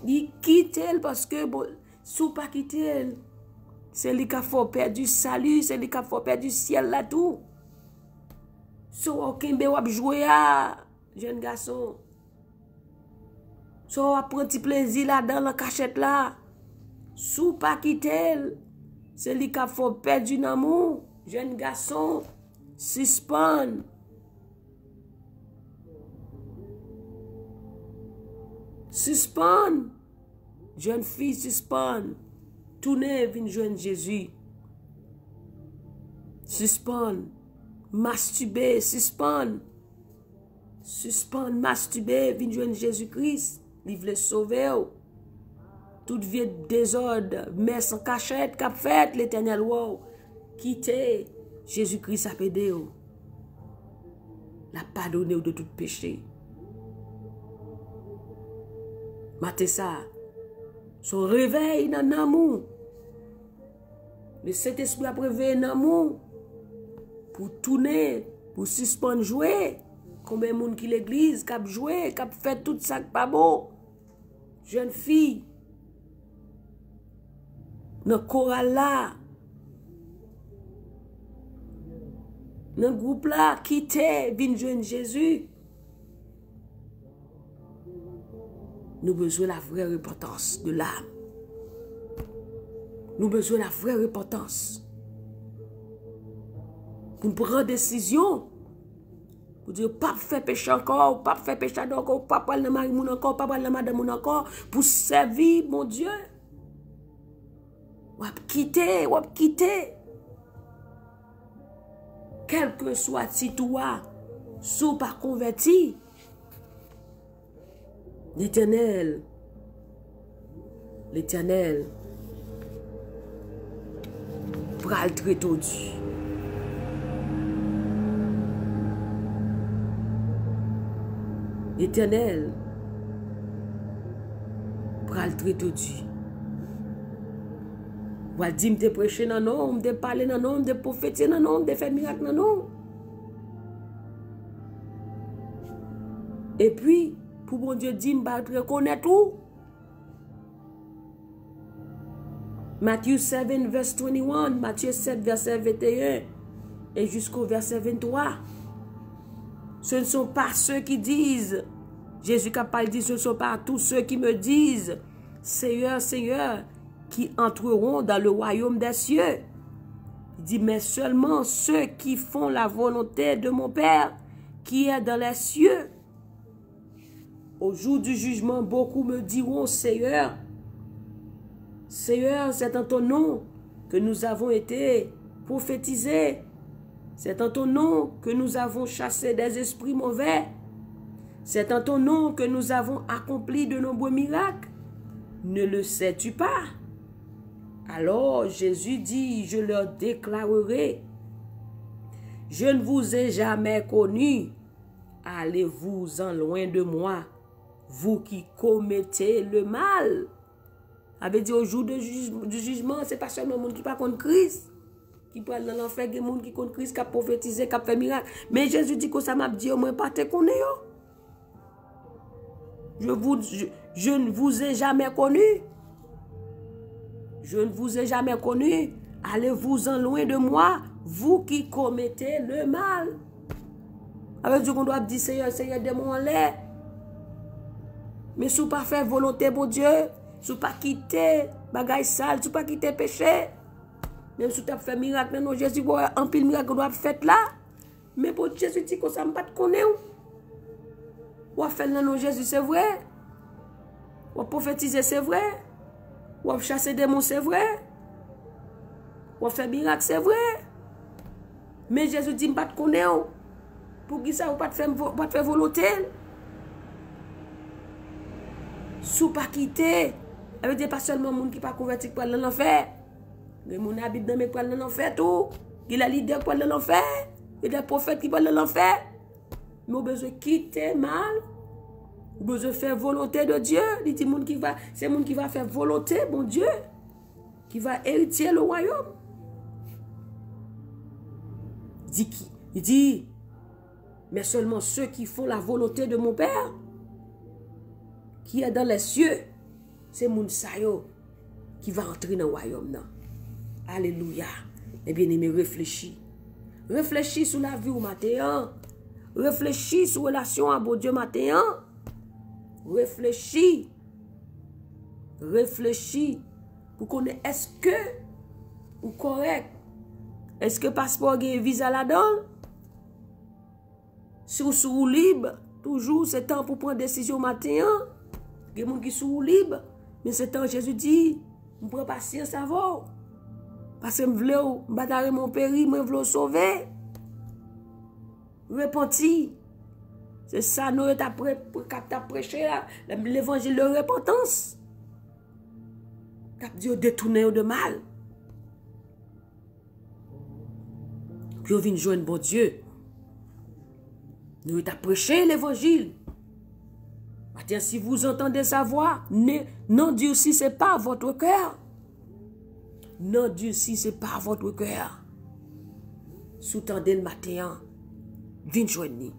Il quitte parce que bon, sous pas quitter, c'est lui qui a fait perdre du salut, c'est lui qui a fait perdre du ciel là tout. So aucun be wap jouer à jeune garçon. So wap prend petit plaisir là dans la cachette là. Sous pas quitter, c'est lui qui a fait perdre du amour, jeune garçon. Suspend. Suspend. Jeune fille, suspend. Tournez, vin joindre Jésus. Suspend. Masturber, suspend. Suspend, masturber, vin joindre Jésus-Christ. Il veut sauver. Toute vie désordre, mais sans cachette, qu'a fait l'Éternel, wow. Quittez, Jésus-Christ a aidé. La pardonné de tout péché. Matez ça. Son réveil dans l'amour. Le Saint-Esprit a réveillé dans l'amour. Pour tourner, pour suspendre jouer. Combien de monde qui l'église, qui a joué, qui a fait tout ça pas beau. Jeune fille. Dans le choral là. Dans le groupe là, quitter, vin joindre Jésus. Nous avons besoin de la vraie repentance de l'âme. Nous avons besoin de la vraie repentance. Pour prendre décision. Pour dire, pas faire péché encore, pas faire péché encore, pas parler de mari encore, pas parler de madame encore, pour servir mon Dieu. Ou quitter, ou quitter. Quel que soit si toi, sous pas converti, l'Éternel, pral très tordu. L'Éternel, pral très tordu. Ou a dit, m'te prêcher dans nom, m'te parler dans nom, m'te prophétiser dans nom, m'te faire miracle dans nom. Et puis, pour mon Dieu dit, m'ba reconnaître tout. Matthieu 7, verset 21, Matthieu 7, verset 21, et jusqu'au verset 23. Ce ne sont pas ceux qui disent, Jésus capable dit, ce ne sont pas tous ceux qui me disent, Seigneur, Seigneur, qui entreront dans le royaume des cieux. Il dit, mais seulement ceux qui font la volonté de mon Père, qui est dans les cieux. Au jour du jugement, beaucoup me diront, Seigneur, Seigneur, c'est en ton nom que nous avons été prophétisés. C'est en ton nom que nous avons chassé des esprits mauvais. C'est en ton nom que nous avons accompli de nombreux miracles. Ne le sais-tu pas? Alors Jésus dit, je leur déclarerai, je ne vous ai jamais connu. Allez-vous-en loin de moi, vous qui commettez le mal. Avait dit au jour du jugement, ce n'est pas seulement le monde qui parle contre Christ, qui parle dans l'enfer, il y a des gens qui contre Christ, qui a prophétisé, qui a fait miracle. Mais Jésus dit que ça m'a dit, au moins pas te connaître. Je ne vous ai jamais connu. Je ne vous ai jamais connu. Allez-vous-en loin de moi, vous qui commettez le mal. Avec Dieu qu'on doit dire, Seigneur, Seigneur, démon en l'air. Mais si vous ne pas faire volonté, mon Dieu, si vous ne pas quitter bagaille sale, si vous ne pas quitter péché, même si vous avez fait miracle, non, Jésus, un pile miracle qu'on doit faire là. Mais pour Jésus dit que ça ne pas te connaître. Ou faire non, Jésus, c'est vrai. Ou prophétiser, c'est vrai. Ou chasser des démons, c'est vrai. Ou faire miracle, c'est vrai. Mais Jésus dit, je ne pas te connaître. Pour qui ça, vous ne pas faire volonté. Si vous ne pas quitter, avec des pas seulement les gens qui ne sont pas convertis pour aller dans l'enfer. Les gens qui habitent dans les pour aller dans l'enfer, tout. Il y a des leaders pour aller dans l'enfer. Il y a des prophètes qui vont aller dans l'enfer. Mais vous avez besoin de quitter mal. Vous avez besoin de faire volonté de Dieu. C'est le monde qui va faire volonté, mon Dieu. Qui va hériter le royaume. Il dit, mais seulement ceux qui font la volonté de mon Père, qui est dans les cieux, c'est mon sayo qui va entrer dans le royaume. Non. Alléluia. Eh bien, aimé, réfléchis. Réfléchis sur la vie au matin. Réfléchis sur la relation à bon Dieu matin. Réfléchis. Réfléchis. Pour connaître, est-ce que ou correct? Est-ce que le passeport a un visa là-dedans? Si vous êtes libre, toujours c'est temps pour prendre décision matin. Il y a des gens qui sont libres. Mais c'est temps, Jésus dit, je prends patience à vous. Parce que je veux batailler mon péri, je veux sauver. Repentir. C'est ça, nous avons prêché l'évangile de repentance. Cap dit détourner de mal. Puis on vient joindre bon Dieu. Nous avons prêché l'évangile. Maintenant, si vous entendez sa voix, n'endurcissez pas votre cœur. N'endurcissez pas votre cœur. Sous-tendez le matin, viens joindre.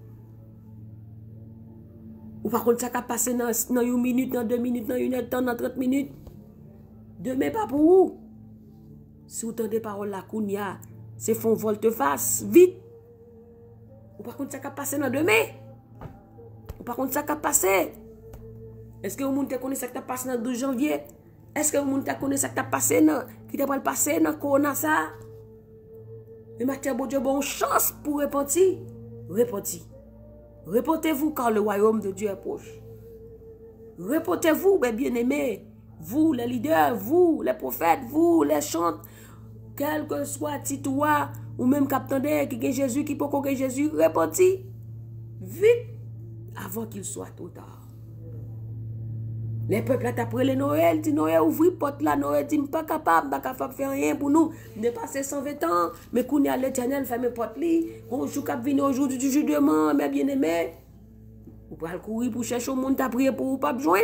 Ou par contre, ça va passer dans 1 minute, dans 2 minutes, dans 1 heure, dans 30 minutes. Demain, pas pour vous. Si vous entendez parole la kounia, c'est font volte-face, vite. Ou par contre, ça va passer dans demain. Ou par contre, ça va passer. Est-ce que vous connaissez ce qui a passé dans le 12 janvier? Est-ce que vous connaissez ce qui a passé dans le corona ça? Et maintenant, bon Dieu, bonne chance pour repentir. Repentir. Repentez-vous car le royaume de Dieu est proche. Repentez-vous, mes bien-aimés. Vous, les leaders, vous, les prophètes, vous, les chantes, quel que soit Titoua, ou même Capitaine qui est Jésus, qui peut que Jésus, repentez. Vite, avant qu'il soit trop tard. Les peuples après le Noël, dit Noël ouvre porte là, Noël dit pas capable de faire rien pour nous, dépasser 120 ans, mais qu'on y a l'Éternel ferme porte li, on joue cap venir au jour du jugement, mes bien-aimés. Vous pouvez courir pour chercher au monde à prier pour vous pas besoin.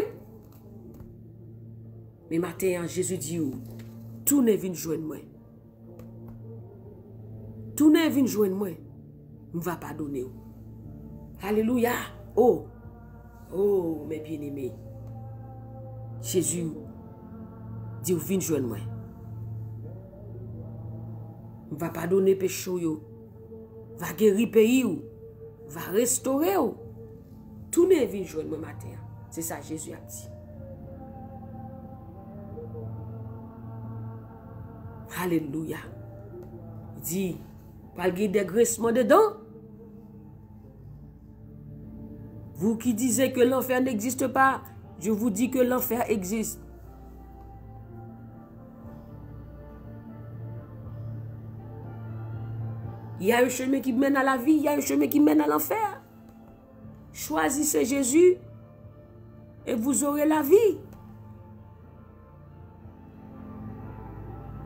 Mais matin, Jésus dit tout ne vient joindre moi. Tout ne vient joindre moi. On va pardonner. Alléluia. Oh, mes bien-aimés. Jésus dit viens joindre moi. On va pardonner péché yo. Va guérir pays ou. Va restaurer ou. Tout ne vient joindre moi matin. C'est ça Jésus a dit. Alléluia. Il dit, pas de dégraissement dedans. Vous qui disiez que l'enfer n'existe pas, je vous dis que l'enfer existe. Il y a un chemin qui mène à la vie, il y a un chemin qui mène à l'enfer. Choisissez Jésus et vous aurez la vie.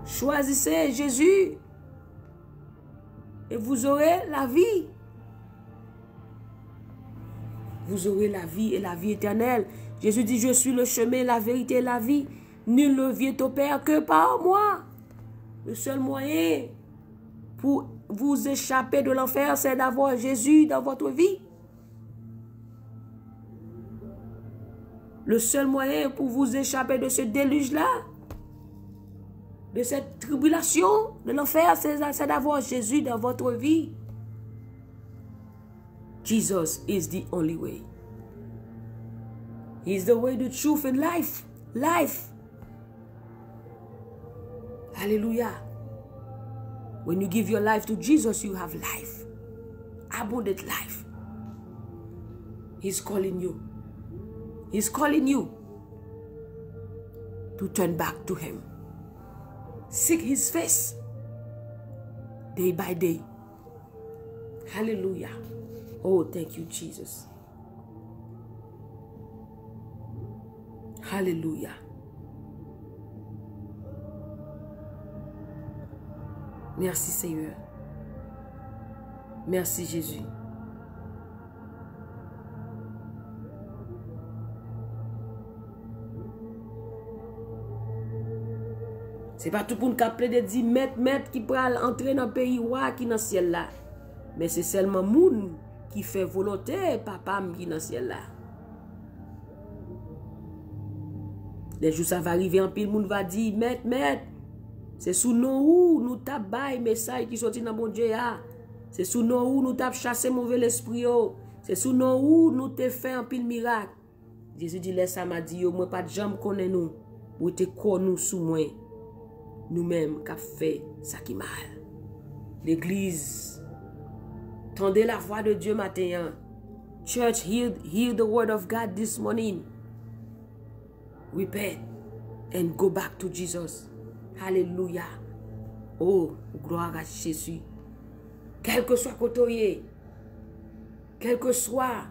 Choisissez Jésus et vous aurez la vie. Vous aurez la vie et la vie éternelle. Jésus dit, je suis le chemin, la vérité et la vie. Nul ne vient au Père que par moi. Le seul moyen pour vous échapper de l'enfer, c'est d'avoir Jésus dans votre vie. Le seul moyen pour vous échapper de ce déluge-là, de cette tribulation de l'enfer, c'est d'avoir Jésus dans votre vie. Jesus is the only way. He is the way, the truth, and life. Life. Hallelujah. When you give your life to Jesus, you have life. Abundant life. He's calling you. He's calling you to turn back to Him. Seek His face day by day. Hallelujah. Oh, thank you, Jesus. Hallelujah. Merci Seigneur. Merci Jésus. C'est pas tout pour nous appeler de dire maître qui peut entrer dans le pays qui est dans le ciel là. Mais c'est seulement moun qui fait volonté papa qui est dans le ciel là. Les jours ça va arriver en pile, moun va dire maître. C'est sous nous nous tap bay message qui sorti dans bon Dieu là. C'est sous nous nous tap chasser mauvais esprit. C'est sous nous nous te fait un pile miracle. Jésus dit laisse ça m'a dit moi pas de jambe connaît nous. Ou te nous sous moi. Nous-mêmes qui fait ça qui mal. L'église, tendez la voix de Dieu matin. Church, hear the word of God this morning. Repent and go back to Jesus. Hallelujah. Oh, gloire à Jésus. Quel que soit côté, quel que soit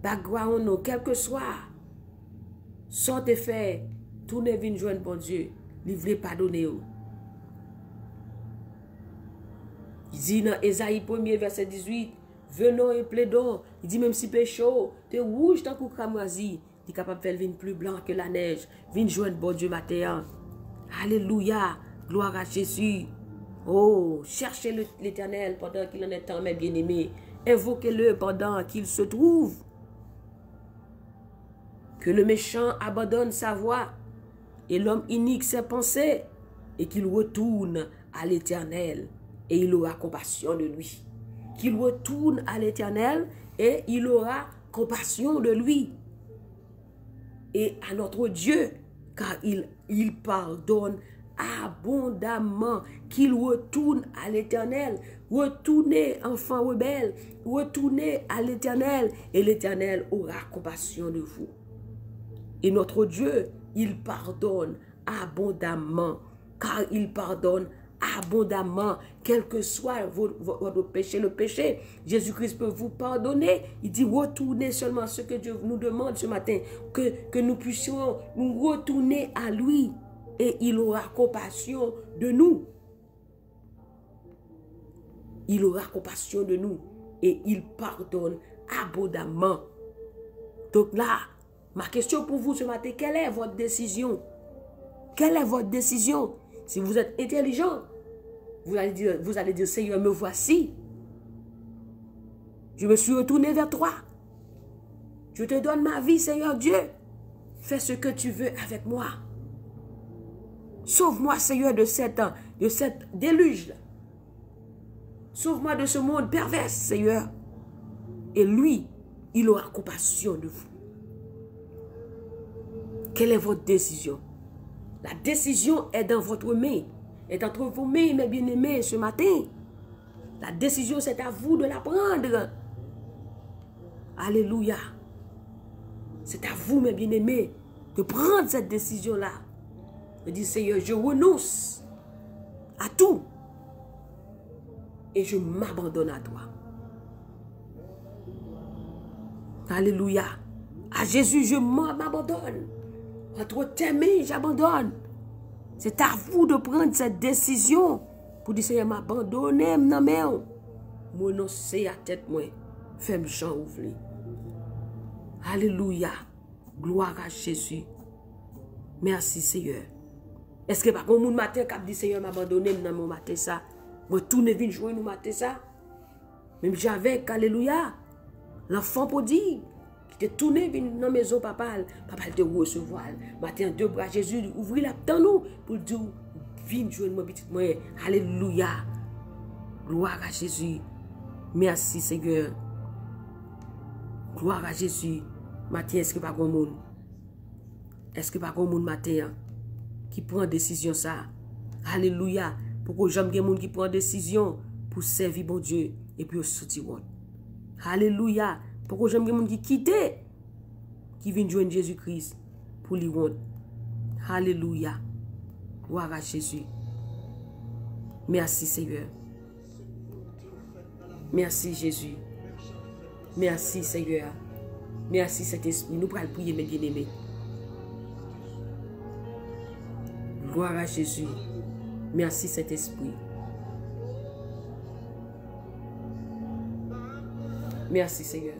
background, quel que soit sorte fait, tournez vin joindre bon Dieu, il voulait pardonner. Il dit dans Ésaïe 1er, verset 18, venons et plaidons. Il dit même si péché, t'es rouge tant que cramoisi, il est capable de faire vin plus blanc que la neige. Vin joindre bon Dieu matin. Alléluia, gloire à Jésus. Oh, cherchez l'Éternel pendant qu'il en est temps, mes bien-aimés. Invoquez-le pendant qu'il se trouve. Que le méchant abandonne sa voie et l'homme inique ses pensées et qu'il retourne à l'Éternel et il aura compassion de lui. Qu'il retourne à l'Éternel et il aura compassion de lui. Et à notre Dieu, car il pardonne abondamment, qu'il retourne à l'Éternel. Retournez, enfants rebelles, retournez à l'Éternel et l'Éternel aura compassion de vous. Et notre Dieu, il pardonne abondamment, car il pardonne abondamment, quel que soit votre péché, le péché. Jésus-Christ peut vous pardonner. Il dit retournez seulement ce que Dieu nous demande ce matin, que nous puissions nous retourner à lui et il aura compassion de nous. Il aura compassion de nous et il pardonne abondamment. Donc là, ma question pour vous ce matin, quelle est votre décision? Quelle est votre décision? Si vous êtes intelligent, vous allez dire, Seigneur, me voici. Je me suis retourné vers toi. Je te donne ma vie, Seigneur Dieu. Fais ce que tu veux avec moi. Sauve-moi, Seigneur, de cette déluge. Sauve-moi de ce monde pervers, Seigneur. Et lui, il aura compassion de vous. Quelle est votre décision? La décision est dans votre main. Est entre vos mains, mes bien-aimés, ce matin. La décision, c'est à vous de la prendre. Alléluia. C'est à vous, mes bien-aimés, de prendre cette décision-là. De dire, Seigneur, je renonce à tout. Et je m'abandonne à toi. Alléluia. À Jésus, je m'abandonne. Entre tes mains, j'abandonne. C'est à vous de prendre cette décision pour dire, Seigneur, m'abandonner, m'en mon c'est à tête, moi. Fais-moi Jean ouvrir. Alléluia. Gloire à Jésus. Merci, Seigneur. Est-ce que par contre, mon matin, qui dit, Seigneur, m'abandonner, mon matin, ça? Moi, tout ne vient jouer, nous matin, ça? Même j'avais, alléluia, l'enfant prodigue. Qui te tourné dans la maison, papa te recevoir. Matin, deux bras, Jésus, ouvrir la dans nous pour dire, viens jouer moi, petit moi. Alléluia. Gloire à Jésus. Merci, Seigneur. Gloire à Jésus. Matin, est-ce que pas grand monde? Est-ce que pas grand monde matin qui prend décision ça? Alléluia. Pourquoi j'aime des gens qui prend décision pour servir bon Dieu et puis au sortir. Alléluia. Pourquoi j'aime des gens qui quittent, qui viennent joindre Jésus-Christ pour lui rendre. Alléluia. Gloire à Jésus. Merci Seigneur. Merci Jésus. Merci Seigneur. Merci Saint-Esprit. Nous pourrons prier, mes bien-aimés. Gloire à Jésus. Merci Saint-Esprit. Merci Seigneur.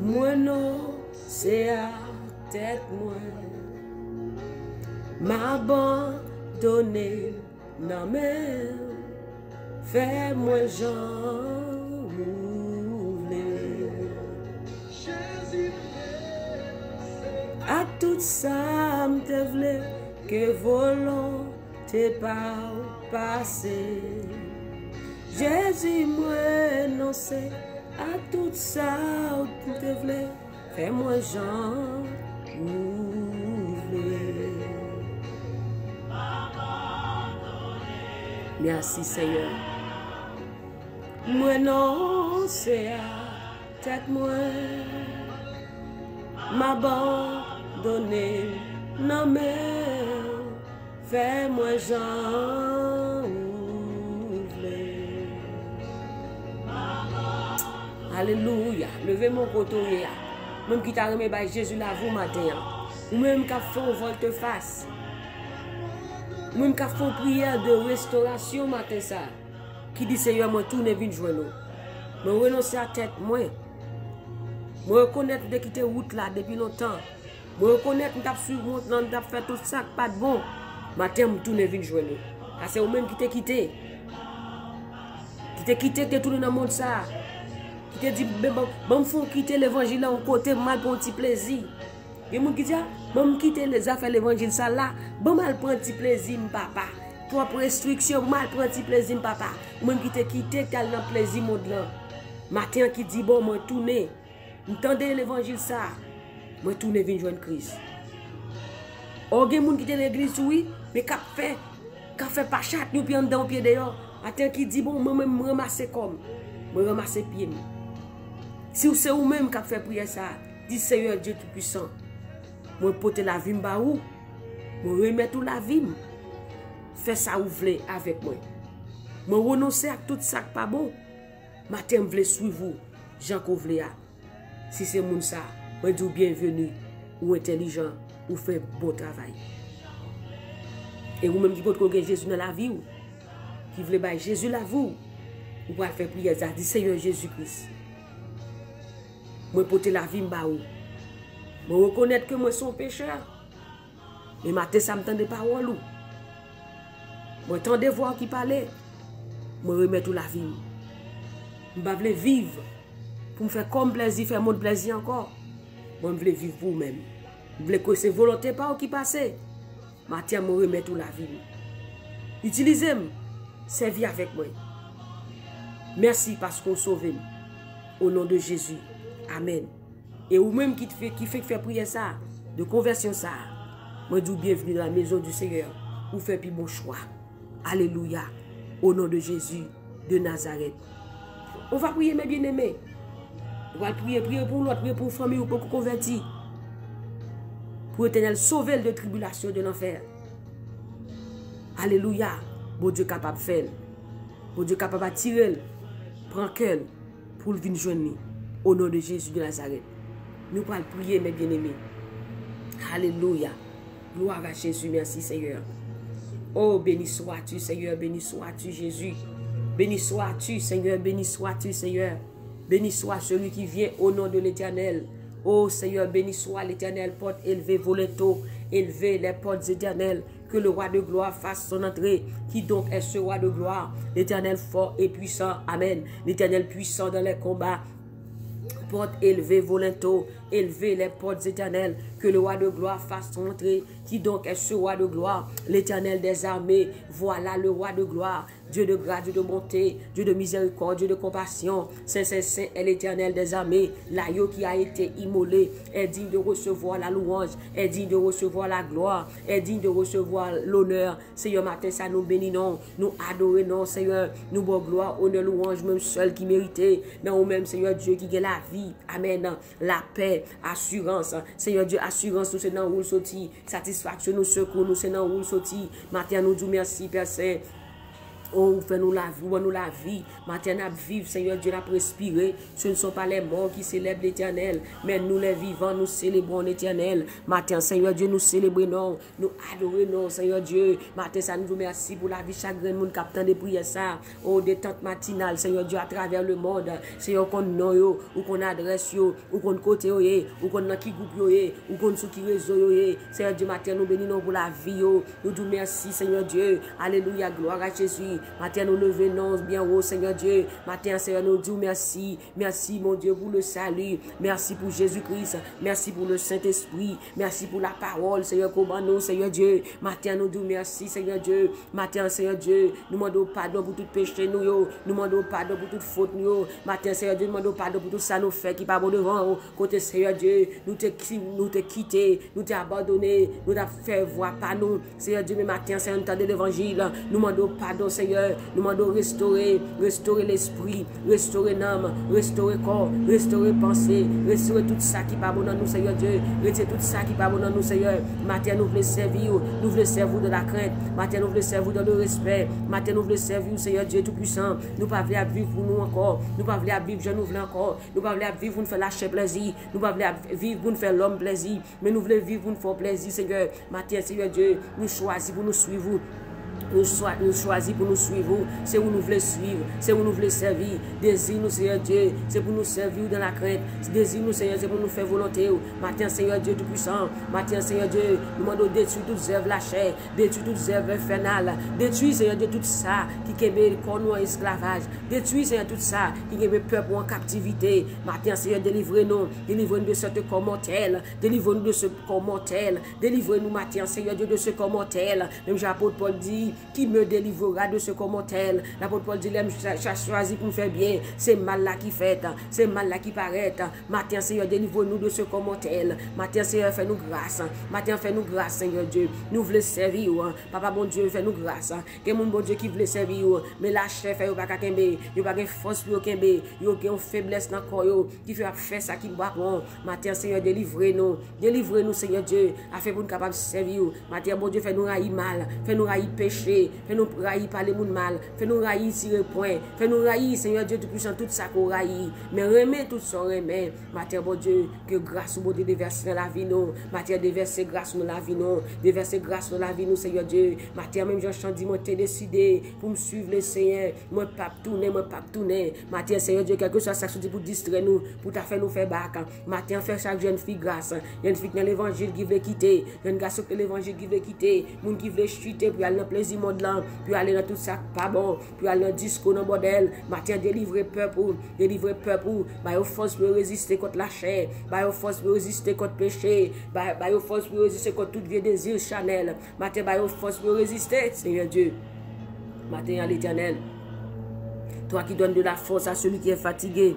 Moi non, c'est à tête moi. M'abandonner, non mais fais-moi Jean voulais. À tout ça m'te vle que volonté pas passer. Jésus moi non c'est à tout ça m'te vle fais-moi Jean voulais. Merci Seigneur. Moi non c'est à tête moi. M'abandonner, non mais fais-moi Jean ouvler. Alléluia, levez mon côté, Même qui t'a remis Jésus là vous matin. Ou même qui a fait un volte-face. Ou même qui a fait une prière de restauration matin ça. Qui dit Seigneur, moi tourne vite joindre. Je renonce à tête moi. Je reconnais de quitter route là depuis longtemps. Je reconnais que je suis fait tout ça pas de bon. Matin je tourne vite joindre. C'est vous même qui t'a quitté. Qui t'a quitté, qui t'a tourné dans le monde ça. Qui t'a dit, bon, faut quitter l'évangile là, on côté mal pour un petit plaisir. Il y a des gens qui disent, bon, quitter les affaires de l'évangile ça là, bon, mal pour un petit plaisir, papa. Propre restriction, mal pour un petit plaisir, papa. Même qui t'a quitté, qui a le plaisir, monde là. Matin qui dit, bon, moi, tourner. Entendez l'évangile ça. Moi, tourner, venir joindre Christ. Or, il y a des gens qui quittent l'église, oui, mais qui fait pas chat, nous, puis en dedans, pied dehors. Matin qui dit, bon, moi, me ramasser comme. Me ramasser pied. Si c'est vous-même qui fait prier ça, dis Seigneur Dieu Tout-Puissant, moi porter la vie ba ou, moi remettre la vie, fais ça ou voulez avec moi. Moi renoncer à tout ça pas bon. Matin je voulais suivre vous, Jean qu'on voulait. Si c'est moun ça, moi dis bienvenue ou intelligent ou fait bon travail. Et vous-même qui portez Jésus dans la vie ou qui voulez bailler Jésus la vous, vous pouvez faire prier ça, dis Seigneur Jésus-Christ. Moi porter la vie ba ou. Moi reconnaître que moi suis pécheur. Mais matin ça me tend des paroles ou. Moi tendez voir qui parlait. Moi remettre la vie. Je veux vivre pour me faire comme plaisir, faire mon plaisir encore. Moi je veux vivre pour moi-même. Je veux que c'est volonté pas qui passe. Matin moi remettre la vie. Utilisez-moi. Servez avec moi. Merci parce qu'on sauve. Au nom de Jésus. Amen. Et ou même qui fait faire prier ça, de conversion ça, moi dis bienvenue dans la maison du Seigneur, ou fait puis bon choix. Alléluia. Au nom de Jésus de Nazareth. On va prier mes bien-aimés. On va prier pour l'autre, prier pour la famille ou pour convertir. Pour l'Éternel sauver de tribulation de l'enfer. Alléluia. Bon Dieu capable de faire. Bon Dieu capable de tirer. Prends cœur pour le venir joindre. Au nom de Jésus de Nazareth. Nous allons prier, mes bien-aimés. Alléluia. Gloire à Jésus. Merci, Seigneur. Oh, béni sois-tu, Seigneur. Béni sois-tu, Jésus. Béni sois-tu, Seigneur. Béni sois-tu, Seigneur. Béni soit celui qui vient au nom de l'Éternel. Oh, Seigneur, béni soit l'Éternel. Porte élevée, voleto. Élevez les portes éternelles. Que le roi de gloire fasse son entrée. Qui donc est ce roi de gloire? L'Éternel fort et puissant. Amen. L'Éternel puissant dans les combats. Porte élevée, volonto, élevez les portes éternelles, que le roi de gloire fasse son entrée. Qui donc est ce roi de gloire? L'Éternel des armées, voilà le roi de gloire. Dieu de grâce, Dieu de bonté, Dieu de miséricorde, Dieu de compassion. Saint, Saint, Saint est l'Éternel des armées. L'agneau qui a été immolé est digne de recevoir la louange, est digne de recevoir la gloire, est digne de recevoir l'honneur. Seigneur, matin, ça nous bénissons, nous adorons, Seigneur, nous bon gloire, honneur, louange, même seul qui méritait. Non, même, Seigneur Dieu, qui gagne la vie, amen, la paix, assurance. Seigneur Dieu, assurance, nous c'est dans où sorti, satisfaction, nous secours, nous c'est dans où sorti. Matin, nous disons merci, Père Saint. Oh, fais-nous la vie, Matin, nous vivons, Seigneur Dieu, nous respirer. Ce ne sont pas les morts qui célèbrent l'Éternel, mais nous les vivants, nous célébrons l'Éternel. Matin, Seigneur Dieu, nous célébrons, nous adorons, Seigneur Dieu. Matin, ça nous remercie pour la vie chaque grain, nous captant de prier ça. Oh, détente matinale, Seigneur Dieu, à travers le monde. Seigneur, qu'on nom yo, ou qu'on adresse yo, ou qu'on côté yo, ou qu'on dans qui groupe yo, ou qu'on sous qui réseau yo. Seigneur Dieu, matin, nous bénissons pour la vie yo. Nous disons merci, Seigneur Dieu. Alléluia, gloire à Jésus. Matin, nous levons bien haut, Seigneur Dieu. Matin, Seigneur, nous disons merci. Merci, mon Dieu, pour le salut. Merci pour Jésus-Christ. Merci pour le Saint-Esprit. Merci pour la parole, Seigneur, comment nous, Seigneur Dieu. Matin, nous disons merci, Seigneur Dieu. Matin, Seigneur Dieu, nous demandons pardon pour tout péché, nous. Nous demandons pardon pour toute faute, nous. Matin, Seigneur Dieu, nous demandons pardon pour tout ça, nous fait qui pas bon devant. Côté, Seigneur Dieu, nous t'es quitté, nous t'es abandonné, nous t'as fait voir par nous. Seigneur Dieu, mais matin, Seigneur, nous t'as de l'évangile. Nous demandons pardon, Seigneur. Seigneur. Nous demandons restaurer l'esprit, restaurer l'âme, restaurer corps, restaurer pensée, restaurer tout ça qui pas bon dans nous, Seigneur Dieu. Retirer tout ça qui pas bon dans nous, Seigneur. Matin, nous voulons servir, nous voulons servir de la crainte. Matin, nous voulons servir dans le respect. Matin, nous voulons servir, Seigneur Dieu Tout-Puissant. Nous ne pouvons pas vivre pour nous encore. Nous ne pouvons pas vivre, je nous voulons encore. Nous ne pouvons pas vivre pour nous faire lâcher plaisir. Nous ne pouvons pas vivre pour nous faire l'homme plaisir. Mais nous voulons vivre pour nous faire plaisir, Seigneur. Matin, Seigneur Dieu, nous choisissons pour nous suivre. Nous choisissons pour nous suivre. C'est où nous voulons suivre. C'est où nous voulons servir. Désir nous, Seigneur Dieu. C'est pour nous servir dans la crainte. Désir nous, Seigneur, c'est pour nous faire volonté. Matin, Seigneur Dieu Tout-Puissant. Matin, Seigneur Dieu, nous demandons de détruire toutes œuvres la chair. Détruire toutes œuvres infernales. Détruire, Seigneur Dieu, tout ça qui kembe corps nous en esclavage. Détruire, Seigneur, tout ça qui kembe peuple en captivité. Matin, Seigneur, délivrez-nous. Délivrez-nous de ce corps mortel. Délivrez-nous de ce corps mortel. Délivrez-nous, matin, Seigneur Dieu, de ce corps mortel. Même l'apôtre Paul dit, qui me délivrera de ce corps mortel. L'apôtre Paul dit, j'ai choisi pour me faire bien. C'est mal là qui fait. C'est mal là qui paraît. Matin, Seigneur, délivre-nous de ce corps mortel. Matin, Seigneur, fais-nous grâce. Matin, fais-nous grâce, Seigneur Dieu. Nous voulons servir. Papa, bon Dieu, fais-nous grâce. Que mon bon Dieu qui voulait servir. Mais la chair fait pas qu'à kembe. Il pas de force pour kembe. Il y a une faiblesse dans le corps qui fait faire ça qui doit bon. Matin, Seigneur, délivrez-nous. Délivrez-nous, Seigneur Dieu, afin pour nous capables de servir. Matin, bon Dieu, fais-nous railler mal. Fais-nous railler péché. Fais-nous railler par les monde mal. Fais-nous railler tirer point. Fais-nous railler, Seigneur Dieu Tout-Puissant, tout ça qu'on raille. Mais remets tout ça, remets. Matin, bon Dieu, que grâce ou beauté déverse dans la vie, nous. Matin, déverse grâce dans la vie, nous. Déverse grâce dans la vie, nous, Seigneur Dieu. Matin, même Jean-Jean dit, moi, t'es décidé pour me suivre le Seigneur. Moi, pas tourner. Matin, Seigneur Dieu, quelque chose ça dit pour distraire nous, pour te faire nous faire bac. Matin, faire chaque jeune fille grâce. Jeune fille dans l'évangile qui veut quitter. Jeune garçon que l'évangile qui veut quitter. Moun qui veut chuter, puis aller dans le plaisir monde là. Puis aller dans tout ça pas bon, puis aller dans disco dans bordel. Matin, délivrer peuple, bah au force pour résister contre la chair, bah au force pour résister contre péché, bah au force pour résister contre tout vieux désir charnel. Matin, bah au force pour résister, Seigneur Dieu. Matin à l'Éternel, toi qui donnes de la force à celui qui est fatigué.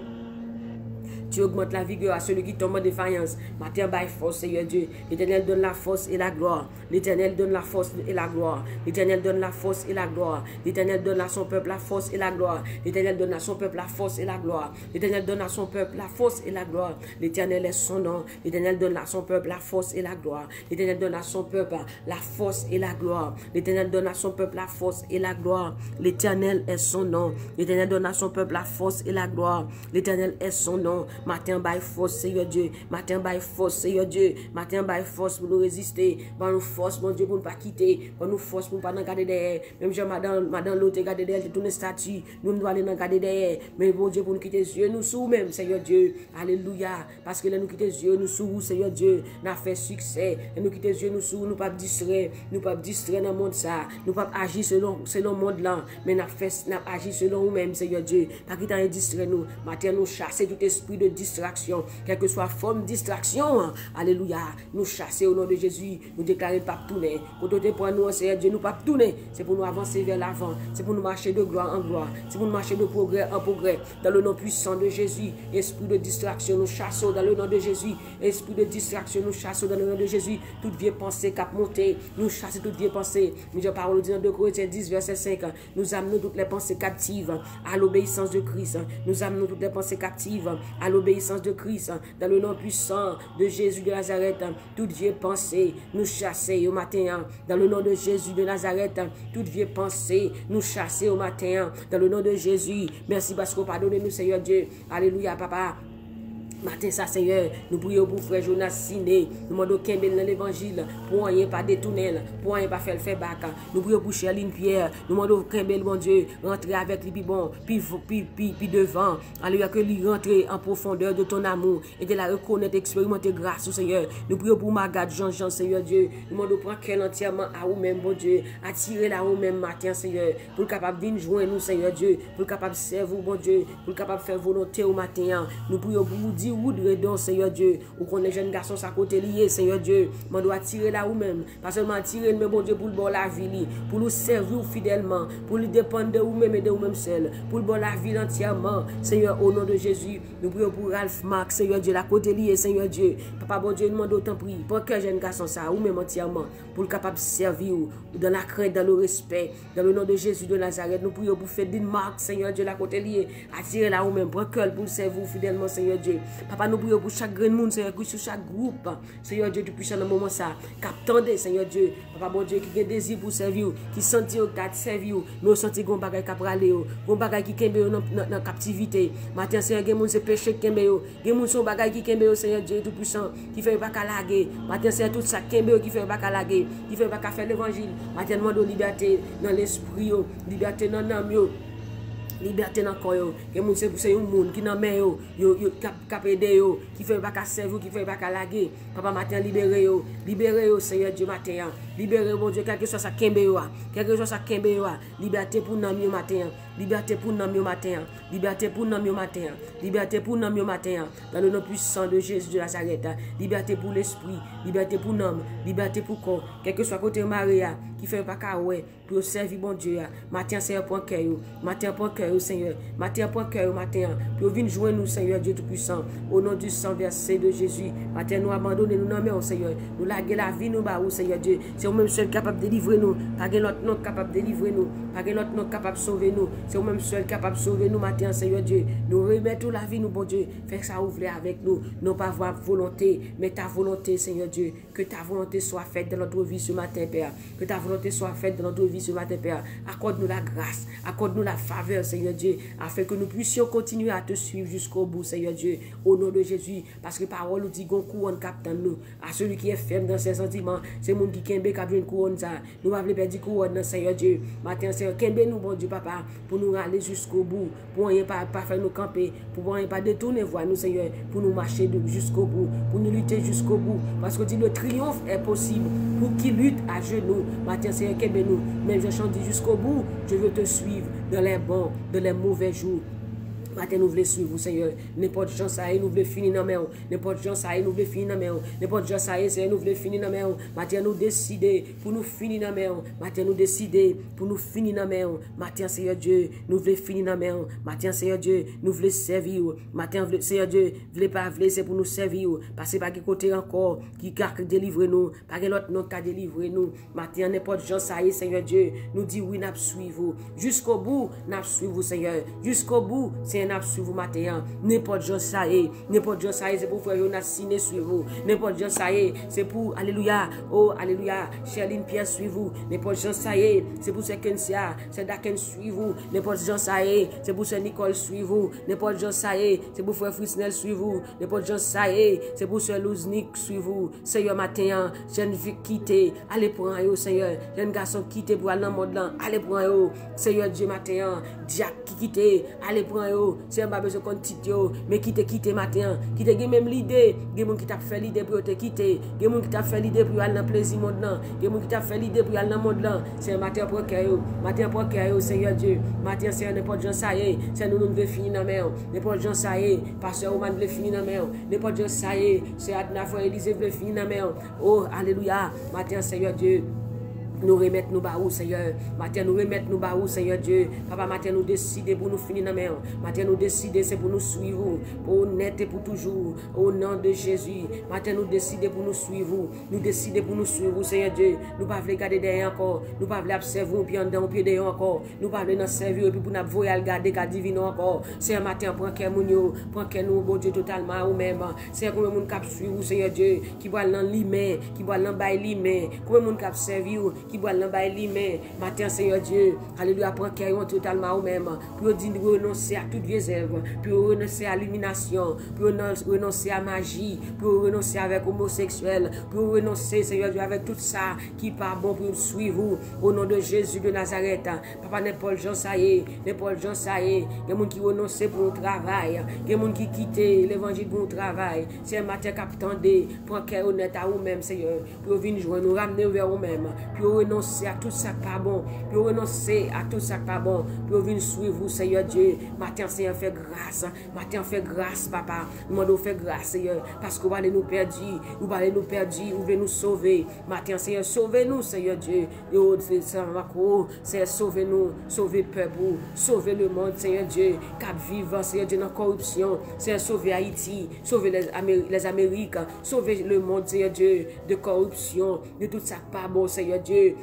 Tu augmentes la vigueur à celui qui tombe en défaillance. Matin, by force, Seigneur Dieu. L'Éternel donne la force et la gloire. L'Éternel donne la force et la gloire. L'Éternel donne la force et la gloire. L'Éternel donne à son peuple la force et la gloire. L'Éternel donne à son peuple la force et la gloire. L'Éternel donne à son peuple la force et la gloire. L'Éternel est son nom. L'Éternel donne à son peuple la force et la gloire. L'Éternel donne à son peuple la force et la gloire. L'Éternel donne à son peuple la force et la gloire. L'Éternel est son nom. L'Éternel donne à son peuple la force et la gloire. L'Éternel est son nom. Matin, by force, Seigneur Dieu. Matin, by force, Seigneur Dieu. Matin, by force pour nous résister. Par nous force, mon Dieu, pour ne pas quitter. Par nous force pour ne pas nous garder derrière. Même si madame l'autre garder derrière, tourne statue. Nous devons aller nous garder derrière. Mais bon Dieu, pour nous quitter les yeux, nous sous même, Seigneur Dieu. Alléluia. Parce que là, nous quitter les yeux, nous sous, Seigneur Dieu. Nous avons fait succès. Et nous quitter les yeux, nous sous, nous pas distraire. Nous pas distraire dans le monde ça. Nous pas agir selon le monde là. Mais nous agir selon nous-mêmes, Seigneur Dieu. Pas qu'il t'en distraire nous. Matin, nous chasser tout esprit de distraction, quelle que soit forme de distraction. Alléluia. Nous chasser au nom de Jésus. Nous déclarer pas tourner. Pour nous, Seigneur Dieu, nous pas tourner. C'est pour nous avancer vers l'avant. C'est pour nous marcher de gloire en gloire. C'est pour nous marcher de progrès en progrès. Dans le nom puissant de Jésus. Esprit de distraction, nous chassons dans le nom de Jésus. Esprit de distraction, nous chassons dans le nom de Jésus. Toute vieille pensée cap monter. Nous chassons toute vieille pensée. Nous avons parlé dans 2 Corinthiens 10, verset 5. Nous amenons toutes les pensées captives à l'obéissance de Christ. Nous amenons toutes les pensées captives à l'obéissance de Christ. Dans le nom puissant de Jésus de Nazareth. Toute vieille pensée, nous chasser au matin. Dans le nom de Jésus de Nazareth. Toute vieille pensée, nous chasser au matin. Dans le nom de Jésus. Merci parce que vous pardonnez nous, Seigneur Dieu. Alléluia, Papa. Matin, ça, Seigneur, nous prions pour frère Jonas Siné. Nous demandons qu'il y ait dans l'évangile. Pour rien pas détourner. Pour rien pas faire le faire bac. Nous prions pour Charline Pierre. Nous demandons qu'il y ait, mon Dieu, rentrer avec lui, puis bon, puis devant. Alléluia, que lui rentre en profondeur de ton amour. Et de la reconnaître, expérimenter grâce au Seigneur. Nous prions pour Margaret Jean-Jean, Seigneur Dieu. Nous demandons prendre qu'elle entièrement à vous-même, bon Dieu. Attirer là vous-même matin, Seigneur. Pour le capable de venir joindre nous, Seigneur Dieu. Pour le capable de servir, bon Dieu. Pour le capable de faire volonté au matin. Nous prions pour vous dire route redon, Seigneur Dieu. Ou qu'on est jeune garçon, sa côté lié, Seigneur Dieu. On doit tirer là ou même. Pas seulement tirer, mais bon Dieu, pour le bon la vie, pour nous servir fidèlement, pour nous dépendre de vous-même et de vous-même seul, pour le bon la vie entièrement. Seigneur, au nom de Jésus, nous prions pour Ralph Marc, Seigneur Dieu, la côté lié, Seigneur Dieu. Papa, bon Dieu, nous demandons autant prier pour que jeune garçon, ça, ou même entièrement, pour le capable de servir dans la crainte, dans le respect, dans le nom de Jésus de Nazareth. Nous prions pour faire d'une marque, Seigneur Dieu, la côté lié, attirer là ou même, pour cœur, pour le servir fidèlement, Seigneur Dieu. Papa, nous prions pour chaque grand monde, Seigneur, sur chaque groupe, Seigneur Dieu, du puissant dans le moment ça, captendez, Seigneur Dieu, Papa, bon Dieu, qui a désir pour servir, qui sentit au cadre servir, mais au senti qu'on bagaille qui pralé, qu'on bagaille qui kembe dans captivité. Matin, Seigneur, gen moun se péché qui kembe yo, gen moun son bagaille qui kembe yo, Seigneur Dieu, tout puissant, qui fait pas qu'à laguer. Matin, Seigneur, tout ça kembe qui fait pas qu'à laguer, qui fait pas qu'à faire l'évangile. Matin, demande liberté dans l'esprit, liberté dans l'âme, liberté dans le corps, que moun c'est un monde qui dans main yo cap aider yo, qui fait pas qu'à servir, qui fait pas qu'à laguer. Papa matin libéré yo, Seigneur Dieu matin. Libéré mon Dieu, quel que soit sa kembe yo, quel que soit sa kembe yo, liberté pour nam yo matin, liberté pour nam yo matin, liberté pour nam yo matin, liberté pour nam yo matin, dans le nom puissant de Jésus de Nazareth, liberté pour l'esprit, liberté pour nam, liberté pour corps, quel que soit côté Maria, qui fait pas qu'à ouais, pour servir bon Dieu, matin Seigneur point cœur, matin point cœur Seigneur, matin point cœur matin, pour venir joindre nous Seigneur Dieu tout puissant, au nom du sang versé de Jésus, matin nous abandonner nous non mais Seigneur, nous laguer la vie nous ba Seigneur Dieu. C'est vous-même seul capable de délivrer nous. Pas que l'autre non capable de délivrer nous. Pas que l'autre non capable de sauver nous. C'est vous-même seul capable de sauver nous matin, Seigneur Dieu. Nous remettons la vie, nous, bon Dieu. Fais ça ouvrir avec nous. Non pas voir volonté, mais ta volonté, Seigneur Dieu. Que ta volonté soit faite dans notre vie ce matin, Père. Que ta volonté soit faite dans notre vie ce matin, Père. Accorde-nous la grâce. Accorde-nous la faveur, Seigneur Dieu. Afin que nous puissions continuer à te suivre jusqu'au bout, Seigneur Dieu. Au nom de Jésus. Parce que parole nous dit qu'on couronne captant nous. À celui qui est ferme dans ses sentiments. C'est mon qui kembe qui une couronne ça. Nous va vle perdre couronne Seigneur Dieu. Matin Seigneur, kembe nous bon Dieu papa pour nous aller jusqu'au bout, pour rien pas faire nous camper, pour rien pas détourner voie nous Seigneur, pour nous marcher jusqu'au bout, pour nous lutter jusqu'au bout parce que dit le triomphe est possible pour qui lutte à genoux. Matin Seigneur, kembe nous, même je chante jusqu'au bout, je veux te suivre dans les bons, dans les mauvais jours. Matin nous voulons suivre Seigneur, n'importe gens ça nous voulons finir dans main, n'importe gens ça nous voulons finir dans main, n'importe gens ça Seigneur nous voulons finir dans main. Matin nous décider pour nous finir dans main, matin nous décider pour nous finir dans main. Matin Seigneur Dieu, nous voulons finir dans main. Matin Seigneur Dieu, nous voulons servir. Matin Seigneur Dieu, voulez pas voulez c'est pour nous servir parce que pas qui côté encore qui délivrer nous, pas que l'autre non qui délivrer nous. Matin n'importe gens ça Seigneur Dieu, nous dit oui n'a suivre jusqu'au bout, n'a suivre Seigneur, jusqu'au bout. N'a suivre vous matin, n'importe gens ça n'importe gens ça c'est pour frère Jonas signer suivre vous, n'importe gens ça c'est pour alléluia, oh alléluia, Charline Pierre suivre vous, n'importe gens ça c'est pour ce Kensia, c'est Daken suivre vous, n'importe gens ça c'est pour ce Nicole suivre vous, n'importe gens ça c'est pour frère Frisnel suivre vous, n'importe gens ça c'est pour ce Louznik suivre vous. Seigneur matin, jeune fille quitter, allez prendre yo Seigneur, jeune garçon quitter pour aller dans le monde là, allez prendre yo Seigneur Dieu matin, Diak qui quitter, allez prendre yo. C'est pas besoin qu'on quitte mais quitter matin, quitter même l'idée, des gens qui t'a fait l'idée pour te quitter, des gens qui t'a fait l'idée pour aller dans plaisir monde là, des gens qui t'a fait l'idée pour aller dans monde là. C'est matin pour que Seigneur Dieu, matin c'est n'importe gens ça c'est nous devons finir dans mer, n'importe gens ça pasteur Oman veut finir dans mer, n'importe gens ça c'est Adna frère Élisée veut finir dans mer. Oh alléluia, matin Seigneur Dieu. Nous remettre nos barreaux, Seigneur. Matin, nous remettre nos barreaux, Seigneur Dieu. Papa, matin, nous décider pour nous finir dans la main. Matin, nous décider, c'est pour nous suivre. Pour honnête et pour toujours. Au nom de Jésus. Matin, nous décider pour nous suivre. Nous décider pour nous suivre, Seigneur Dieu. Nous ne pouvons pas regarder derrière encore. Nous ne pouvons pas observer, puis en dedans, puis derrière encore. Nous ne pouvons pas nous servir, puis pour nous voir regarder, qu'à diviner encore. C'est un matin, prends qu'un mounio, prends qu'un nous, bon Dieu, totalement, ou même. C'est un monde qui suivre, Seigneur Dieu, qui va dans l'imé, qui va dans l'imé, combien de monde qui servir, qui boit dans bail limé matin Seigneur Dieu alléluia prend cœur totalement ou même pour dire renoncer à toute vieille œuvre pour renoncer à l'illumination pour renoncer à magie pour renoncer avec homosexuel pour renoncer Seigneur Dieu avec tout ça qui pas bon pour nous suivre au nom de Jésus de Nazareth. Papa n'importe Jean ça y n'importe Jean ça y des gens qui renoncent pour le travail des gens qui quittent l'évangile pour le travail c'est un matin qu'attendez prend cœur honnête à vous même Seigneur pour venir joindre nous ramener vers vous même pour renoncer à tout ça pas bon, pour renoncer à tout ça pas bon, pour venir suivre vous, Seigneur Dieu. Matin, Seigneur, fais grâce. Matin, fais grâce, papa. Nous demandons faire grâce, Seigneur, parce que vous allez nous perdre, vous allez nous perdre, vous voulez nous sauver. Matin, Seigneur, sauvez-nous, Seigneur Dieu. Seigneur, sauvez-nous, sauvez le peuple, sauvez le monde, Seigneur Dieu, cap vivant, Seigneur Dieu, dans la corruption. Seigneur, sauvez Haïti, sauvez les Amériques, sauvez le monde, Seigneur Dieu, de corruption, de tout ça pas bon, Seigneur Dieu.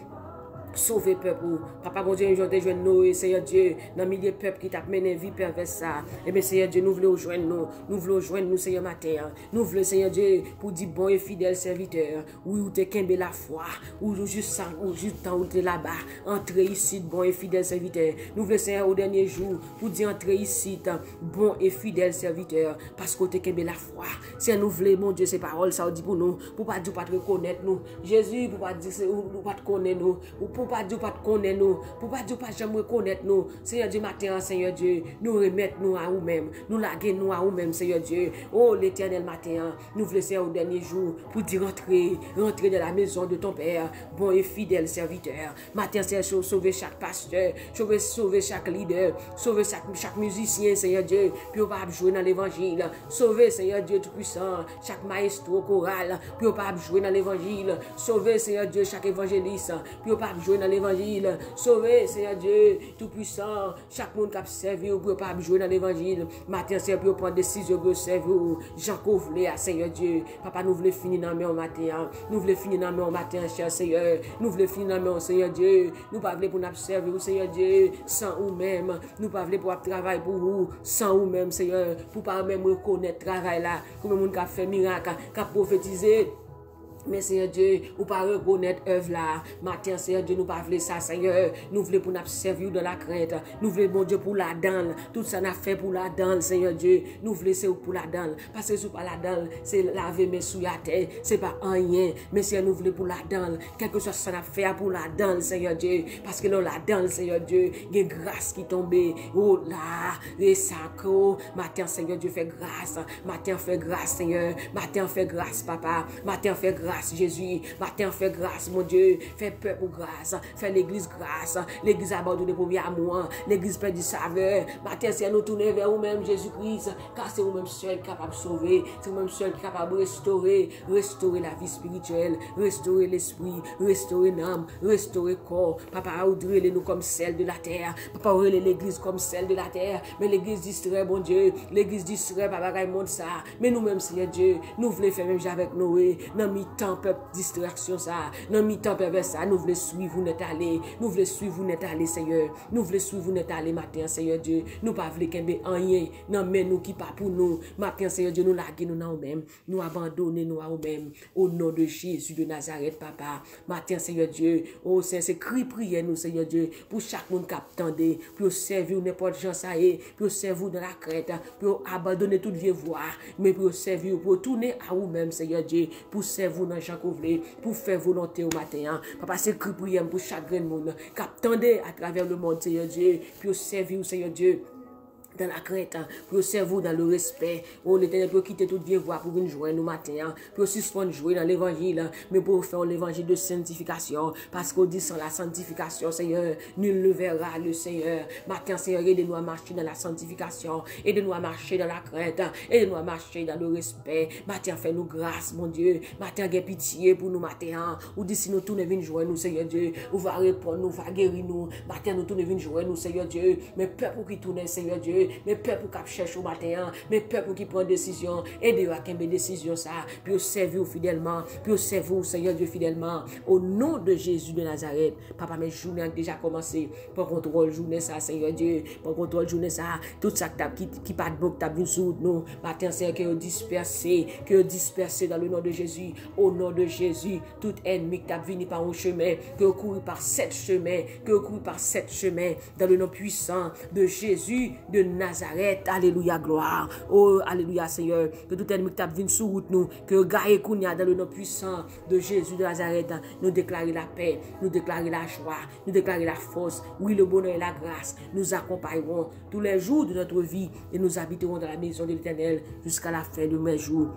Sauver peuple. Papa, bon Dieu, un jour de joindre Noé, Seigneur Dieu, dans le milieu de peuple qui t'a mené vie perverse ça. Eh bien, Seigneur Dieu, nous voulons joindre nous. Nous voulons joindre nous, Seigneur, matin. Nous voulons, Seigneur Dieu, pour dire bon et fidèle serviteur. Oui, où t'es qu'aimer la foi. Ou juste ça, ou juste temps où t'es là-bas. Entrez ici, bon et fidèle serviteur. Nous voulons, Seigneur, au dernier jour, pour dire entrez ici, bon et fidèle serviteur. Parce que t'es qu'aimer la foi. Si nous voulons, mon Dieu, ces paroles, ça dit pour nous. Pour pas dire, pas te reconnaître nous. Jésus, pour pas dire, pour pas te connaître nous. Pour pas dire pas te connaître nous, pour pas dire pas jamais reconnaître nous. Seigneur Dieu, matin, Seigneur Dieu, nous remettre nous à nous-mêmes, nous laguer nous à nous-mêmes, Seigneur Dieu. Oh, l'éternel matin, nous voulons Seigneur au dernier jour pour dire rentrer dans la maison de ton Père, bon et fidèle serviteur. Matin, Seigneur, sauver chaque pasteur, sauver chaque leader, sauver chaque musicien, Seigneur Dieu, puis on va jouer dans l'évangile. Sauver, Seigneur Dieu Tout-Puissant, chaque maestro choral, puis on va jouer dans l'évangile. Sauver, Seigneur Dieu, chaque évangéliste, puis on va jouer dans l'évangile. Sauver, Seigneur Dieu, Tout-Puissant, chaque monde qui a servi, pour pas jouer dans l'évangile. Matin, Seigneur, pour prendre décision de servir. Jean voulait à Seigneur Dieu. Papa, nous voulons finir dans le matin. Nous voulons finir dans le matin, cher Seigneur. Nous voulons finir dans le Seigneur Dieu. Nous pas voulons pour nous servir, Seigneur Dieu, sans nous-mêmes. Nous pas voulons pour travailler pour vous, sans nous-mêmes, Seigneur. Pour pas même reconnaître le travail là. Comme le monde qui a fait miracle, qui a prophétisé. Mais Seigneur Dieu, ou pas reconnaître œuvre là. Matin, Seigneur Dieu, nous pas voulons ça, Seigneur. Nous voulons pour nous servir de la crainte. Nous voulons, bon Dieu, pour la dalle. Tout ça n'a fait pour la dalle, Seigneur Dieu. Nous voulons c'est pour la dalle. Parce que c'est pas la dalle, c'est laver mes sous la terre. C'est pas rien. Mais Seigneur, nous voulons pour la dalle. Quelque chose ça n'a fait pour la dalle, Seigneur Dieu. Parce que dans la dalle, Seigneur Dieu, il y a une grâce qui tombe. Oh là, les sacros. Matin, Seigneur Dieu, fait grâce. Matin, fait grâce, Seigneur. Matin, fait grâce, Papa. Matin, fait grâce. Jésus, matin fait grâce, mon Dieu, fait peuple grâce, fait l'église grâce, l'église abandonnée pour bien moi, l'église perdue saveur. Matin, c'est nous tourner vers vous-même, Jésus-Christ, car c'est vous-même seul capable de sauver, c'est vous-même seul capable de restaurer la vie spirituelle, restaurer l'esprit, restaurer l'âme, restaurer le corps. Papa, ouvrir nous comme celle de la terre, papa, ouvrir l'église comme celle de la terre, mais l'église distrait, mon Dieu, l'église distrait, papa, Raymond ça, mais nous-mêmes, Seigneur Dieu, nous voulons faire même avec Noé, dans mi-temps, peuple distraction ça, dans mi-temps pervers ça, nous voulons suivre vous n'êtes allé, nous voulons suivre vous n'êtes allé, Seigneur, nous voulons suivre vous n'êtes allé matin, Seigneur Dieu, nous pas voulons qu'un rien, non mais nous qui pas pour nous, matin, Seigneur Dieu, nous laguer nous dans nous-mêmes, nous abandonner nous à nous-mêmes, au nom de Jésus de Nazareth, Papa, matin, Seigneur Dieu, oh Seigneur, c'est cri prier nous, Seigneur Dieu, pour chaque monde qui attendait, pour servir n'importe gens ça est, pour servir dans la crête, pour abandonner toute vieille voie, mais pour servir, pour tourner à vous-même, Seigneur Dieu, pour servir dans Jean pour faire volonté au matin. Papa, c'est cri prière pour chaque grand monde qui attendait à travers le monde, Seigneur Dieu, pour servir, Seigneur Dieu, dans la crainte, pour servir dans le respect. Oh, l'Éternel, pour quitter toute vieille voie pour venir jouer nous matin, pour suspendre jouer dans l'évangile, mais pour faire l'évangile de sanctification, parce qu'on dit sans la sanctification, Seigneur, nul ne verra le Seigneur. Matin, Seigneur, aidez-nous à marcher dans la sanctification, aidez-nous à marcher dans la crainte, aidez-nous à marcher dans le respect. Matin, fais-nous grâce, mon Dieu. Matin, aie pitié pour nous, matin. Ou d'ici nous tournons venir jouer nous, Seigneur Dieu. Ou va répondre, nous va guérir nous. Matin, nous tournons venir jouer nous, Seigneur Dieu. Mais peuple qui tourne, Seigneur Dieu. Mais peuple qui cherche au matin, mais peuple qui prend décision, aidez-vous à prendre décision ça, puis au servir fidèlement, puis au servir Seigneur Dieu fidèlement, au nom de Jésus de Nazareth. Papa, mes journées ont déjà commencé, pour contrôle journée ça, Seigneur Dieu, pour contrôle journée ça, tout ça qui pas de bon, qui t'a vu sous nous, matin, Seigneur, que dispersé dans le nom de Jésus, au nom de Jésus, tout ennemi qui t'a venu par un chemin, que couru par 7 chemins, dans le nom puissant de Jésus de Nazareth, alléluia, gloire, oh, alléluia, Seigneur, que tout ennemi qui venu sur route nous, que gagne Kounia dans le nom puissant de Jésus de Nazareth, nous déclarer la paix, nous déclarer la joie, nous déclarer la force, oui, le bonheur et la grâce, nous accompagnerons tous les jours de notre vie et nous habiterons dans la maison de l'Éternel jusqu'à la fin de mes jours,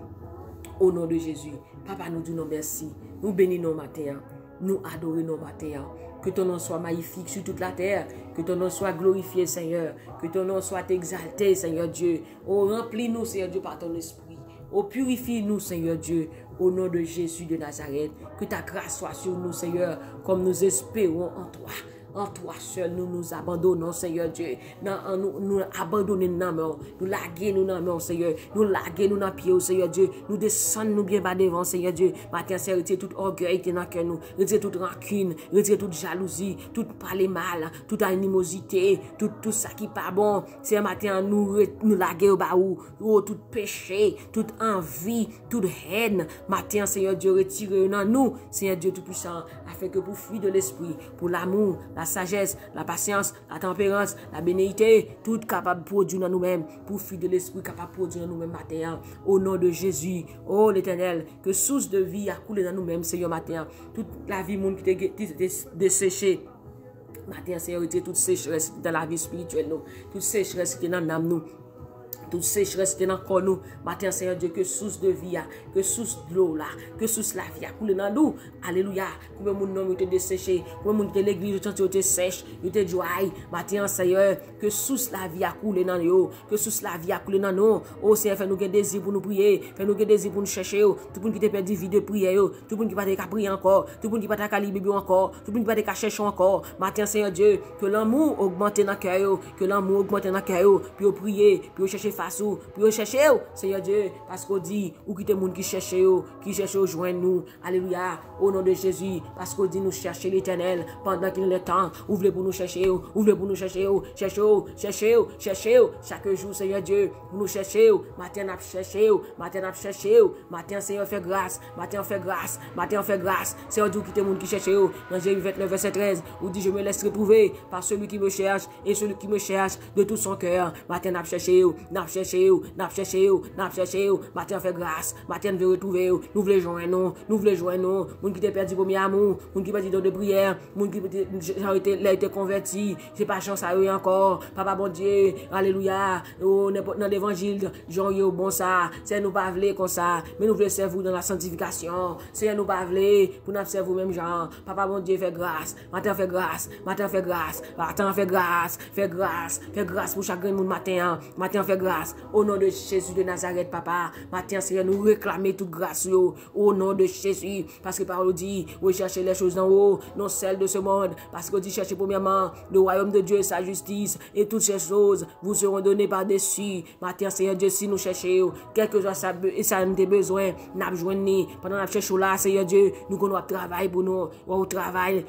au nom de Jésus. Papa, nous disons merci, nous bénissons matin, nous adorons nos matins. Que ton nom soit magnifique sur toute la terre. Que ton nom soit glorifié, Seigneur. Que ton nom soit exalté, Seigneur Dieu. Oh, remplis-nous, Seigneur Dieu, par ton esprit. Oh, purifie-nous, Seigneur Dieu, au nom de Jésus de Nazareth. Que ta grâce soit sur nous, Seigneur, comme nous espérons en toi. En toi seul, nous nous abandonnons, Seigneur Dieu. Nous abandonnons nos mains. Nous laguer nous dans mains, Seigneur. Nous laguer nous dans pied, Seigneur Dieu. Nous descendons nous bien bas devant, Seigneur Dieu. Matin, c'est retirer tout orgueil qui est dans cœur nous. Retirer toute rancune. Retirer toute jalousie. Tout parler mal. Toute animosité. Tout ça qui n'est pas bon. C'est matin, nous laguer au bas où. Oh, tout péché. Toute envie. Toute haine. Matin, Seigneur Dieu, retirez dans nous, Seigneur Dieu Tout-Puissant. Afin que pour fuir de l'esprit, pour l'amour, la sagesse, la patience, la tempérance, la bénéité, tout capable de produire dans nous-mêmes, pour fuir de l'esprit capable de produire dans nous-mêmes matin. Au nom de Jésus, oh l'Éternel, que source de vie a coulé dans nous-mêmes, Seigneur, matin. Toute la vie monde qui était desséchée. Matin, Seigneur, toute sécheresse dans la vie spirituelle, nous. Toute sécheresse qui est dans l'âme, nous. Toute sécheresse qui est dans le corps nous. Matin, Seigneur Dieu, que source de vie, que source de l'eau là, que source la vie a coulé dans nous. Alléluia. Combien de monde était desséché, combien de monde l'église était sèche, était dry. Matin, Seigneur, que source la vie a coulé dans nous. Que source la vie a coulé dans nous. Oh Seigneur, fais-nous des désir pour nous prier. Fais-nous des désir pour nous chercher. Tout le monde qui te perdu vie de prière. Tout le monde qui va te prier encore. Tout le monde qui va te libérer encore. Tout le monde qui va te chercher encore. Matin, Seigneur Dieu, que l'amour augmente dans le cœur. Que l'amour augmente dans le cœur. Puis prier, puis chercher puis chercher, Seigneur Dieu, parce qu'on dit, ou qui te monde qui cherche, joindre nous, alléluia, au nom de Jésus, parce qu'on dit nous chercher l'Éternel, pendant qu'il est temps, ouvrez pour nous chercher, cherchez, chaque jour, Seigneur Dieu, pour nous chercher, matin Seigneur fait grâce, matin fait grâce, Seigneur Dieu, qui te monde qui cherche, dans Jérémie 29, verset 13, où dit, je me laisse retrouver par celui qui me cherche, et celui qui me cherche de tout son cœur, matin n'a cherché, matin fait grâce, matin veut retrouver, nous voulons joindre, moun qui te perdu premier amour, moun qui perdu de prière, moun qui a été converti, c'est pas chance à eux encore, papa bon Dieu, alléluia, dans l'évangile, Jean yo bon ça, c'est nous pas vle comme ça, mais nous voulons servir dans la sanctification, c'est nous pas vle pour nous servir même genre, papa bon Dieu fait grâce, matin fait grâce pour chaque monde matin fait grâce. Au nom de Jésus de Nazareth, papa. Matin, Seigneur, nous réclamer toute grâce, au nom de Jésus. Parce que parole dit, recherchez les choses d'en haut, non celles de ce monde. Parce que dit, cherchez premièrement le royaume de Dieu et sa justice. Et toutes ces choses vous seront données par-dessus. Matin, Seigneur Dieu, si nous cherchons, quel que soit ça nous a besoin, nous avons besoin. Pendant que nous cherchons là, Seigneur Dieu, nous avons travail pour nous. Travail,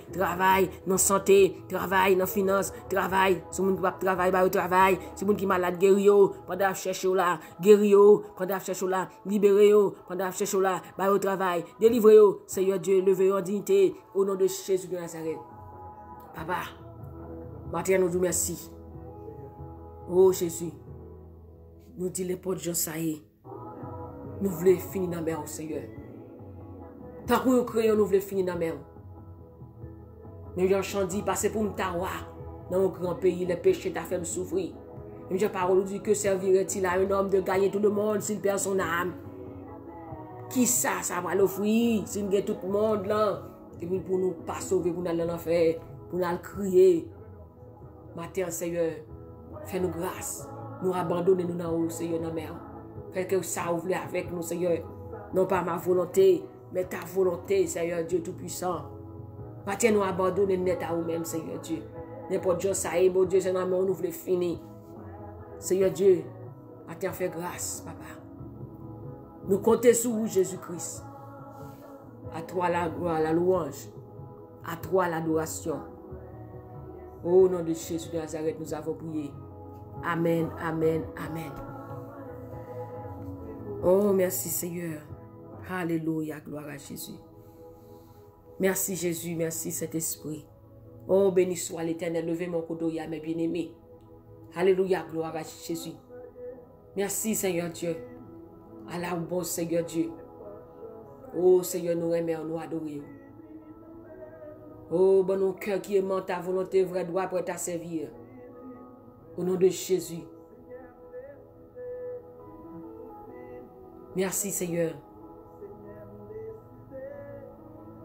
dans santé, travail, dans finance, travail. Si vous avez travail, si vous qui malade, guéri. Pendant que chercher là, guérir, pendant que chercher là, libérer, pendant que chercher là, au travail, délivrer, Seigneur Dieu, levez en dignité, au nom de Jésus de Nazareth. Papa, matin nous disons merci. Oh Jésus, nous disons les portes de Jean, ça y est. Nous voulons finir dans la mer, Seigneur. Tant que nous créons, nous voulons finir dans la mer. Mais Jean Chan dit, passez pour nous tawa dans mon grand pays, les péchés t'a fait me souffrir. Et j'ai parole dit que servirait-il à un homme de gagner tout le monde s'il perd son âme? Qui ça va l'offrir s'il gagne tout le monde là? Et puis pour nous pas sauver, pour nous aller en enfer, pour nous crier. Matin, Seigneur, fais-nous grâce. Nous abandonner nous dans haut, Seigneur, dans la mer. Fais que ça ouvre avec nous, Seigneur. Non pas ma volonté, mais ta volonté, Seigneur Dieu Tout-Puissant. Matin, nous abandonner net à nous-mêmes, Seigneur Dieu. N'importe quoi, ça est, bon Dieu, c'est dans nous voulons finir. Seigneur Dieu, matin, fais grâce, papa. Nous comptons sur vous, Jésus-Christ. À toi la gloire, la louange. À toi l'adoration. Au nom de Jésus de Nazareth, nous avons prié. Amen, amen, amen. Oh, merci Seigneur. Alléluia, gloire à Jésus. Merci Jésus, merci Saint-Esprit. Oh, béni soit l'Éternel, levez mon couteau, mes bien-aimés. Alléluia, gloire à Jésus. Merci Seigneur Dieu. Allah, bon Seigneur Dieu. Oh Seigneur, nous aimons, nous adorons. Oh, bon, nos cœurs qui aiment ta volonté, vraie droit pour ta servir. Au nom de Jésus. Merci Seigneur.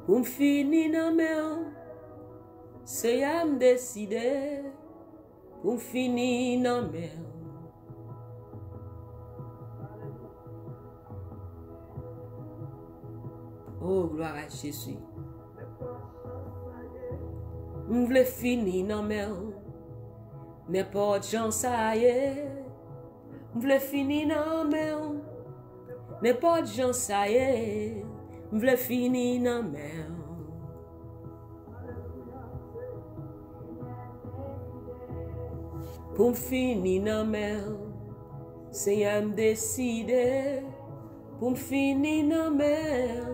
Pour finir dans mer, c'est à me décider. Pour finir dans mer. Oh, gloire à Jésus. M'vle finir dans mer. N'importe gens ça y est. M'vle finir dans mer. N'importe gens ça y est. M'vle finir dans mer. Pour finir dans mer. C'est à me décider. Pour finir dans mer.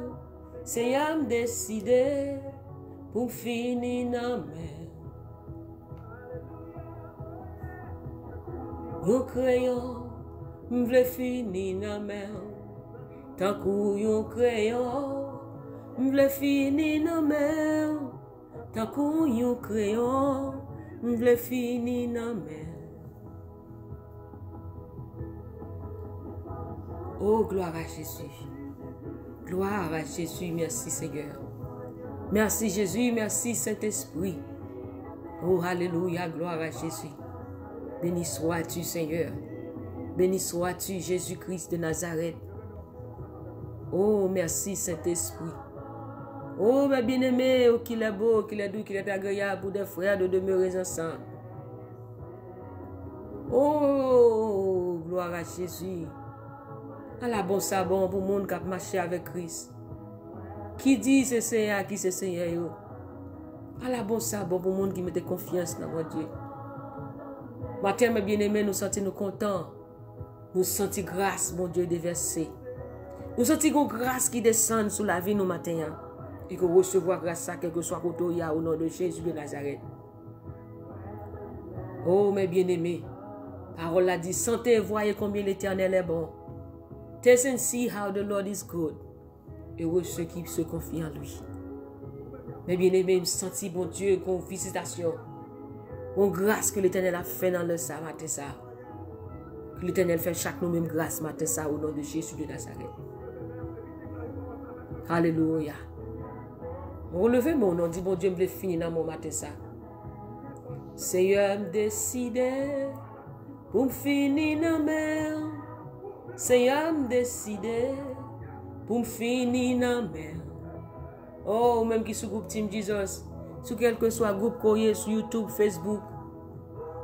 C'est à me décider. Pour finir dans mer. Yon crayon, m'vle finir dans mer. Tant kou yon crayon, m'vle finir dans mer. Tant kou yon crayon, m'vle finir dans mer. Oh, gloire à Jésus. Gloire à Jésus, merci Seigneur. Merci Jésus, merci Saint-Esprit. Oh, alléluia, gloire à Jésus. Béni sois-tu Seigneur. Béni sois-tu Jésus-Christ de Nazareth. Oh, merci Saint-Esprit. Oh, mes bien-aimés, oh, qu'il est beau, qu'il est doux, qu'il est agréable pour des frères de demeurer ensemble. Oh, gloire à Jésus. À la bon sabon pour le monde qui a marché avec Christ. Qui dit c'est Seigneur, qui c'est Seigneur. À la bon sabon pour le monde qui mette confiance dans mon Dieu. Matin, mes bien-aimés, nous sentons contents. Nous sentons grâce, mon Dieu, déversée. Nous sentons grâce qui descend sur la vie nous matin. Et que recevoir grâce à quel que soit côté au nom de Jésus de Nazareth. Oh, mes bien-aimés. Parole a dit, sentez et voyez combien l'Éternel est bon. Taste and see how the Lord is good. Heureux ceux qui se confient en lui. Mes bien-aimés, me sentis, bon Dieu, qu'on visitation. Mon grâce que l'Éternel a fait dans le ça, matin ça. Que l'Éternel fait chaque nous même grâce, matin ça, au nom de Jésus de Nazareth. Alléluia. Relevez mon nom, dit bon Dieu, me le finir dans mon matin ça. Seigneur, me décider pour me finir dans la mer. Seigneur, me décider pour me finir dans la mer. Oh, même qui sur groupe Team Jesus, sur quel que soit groupe courrier, sur YouTube, Facebook.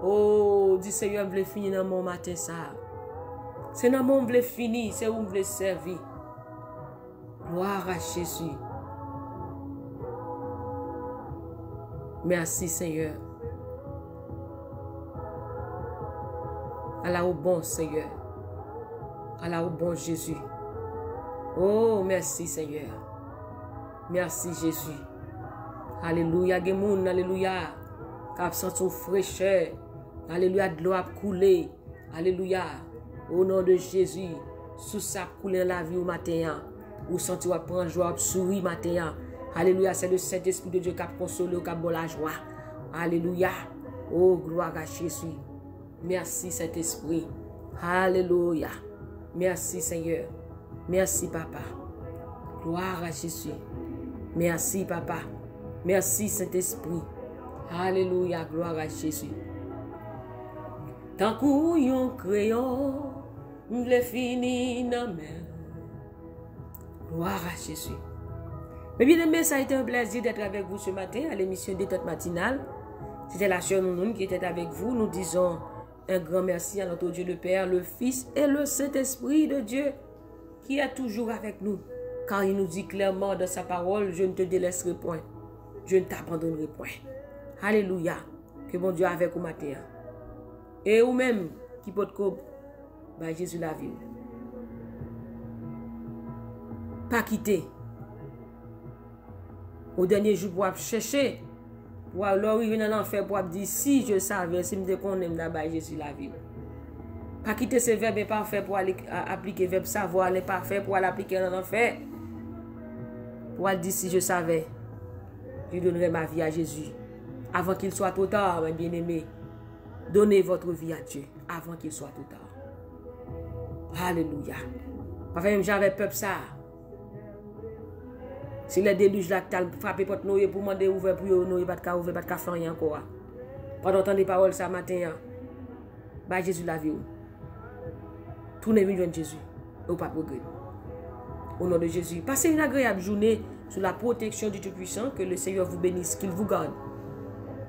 Oh, dit Seigneur, me finir dans mon matin ça. C'est dans mon me finir, c'est où me servir. Gloire à Jésus. Merci Seigneur. Allah au bon Seigneur. Allah au bon Jésus. Oh, merci Seigneur. Merci Jésus. Alléluia, Gemoun, alléluia. Cap sent fraîcheur. Alléluia, de l'eau a coulé. Alléluia. Au nom de Jésus. Sous ça couler la vie au matin. Ou senti ou prendre joie, sourire matin. Alléluia, c'est le Saint-Esprit de Dieu qui a consolé, qui a bon la joie. Alléluia. Oh, gloire à Jésus. Merci Saint-Esprit. Alléluia. Merci Seigneur. Merci Papa. Gloire à Jésus. Merci Papa. Merci Saint-Esprit. Alléluia. Gloire à Jésus. Tant qu'on yon crayon, m'le fini dans mer. Gloire à Jésus. Mais bien aimé, ça a été un plaisir d'être avec vous ce matin à l'émission Détente matinale. C'était la sœur Nounoun qui était avec vous. Nous disons un grand merci à notre Dieu le Père, le Fils et le Saint-Esprit de Dieu qui est toujours avec nous. Car il nous dit clairement dans sa parole, je ne te délaisserai point, je ne t'abandonnerai point. Alléluia. Que bon Dieu avec vous matin. Et ou même qui peut te bah Jésus la vie. Pas quitter. Au dernier jour, pour chercher, pour arriver dans l'enfer, pour dire si je savais, si je connais là-bas, Jésus la vie. Pas quitter ce verbe parfait pour aller appliquer le verbe savoir, n'est parfait pour aller appliquer dans l'enfer. Pour aller dire si je savais, je donnerais ma vie à Jésus. Avant qu'il soit trop tard, mes bien-aimés, donnez votre vie à Dieu avant qu'il soit trop tard. Alléluia. Parfois même j'avais peur ça. Si les déluges là, tu as frappé porte nous pour demander ouvert pour nous, pas de cas ouvert, pas de cas faire rien encore. Pendant entendre des paroles ça matin, bah Jésus la vie. Tournez vers Jésus. Ou pas progrès. Au nom de Jésus. Passez une agréable journée sous la protection du Tout-Puissant. Que le Seigneur vous bénisse, qu'il vous garde.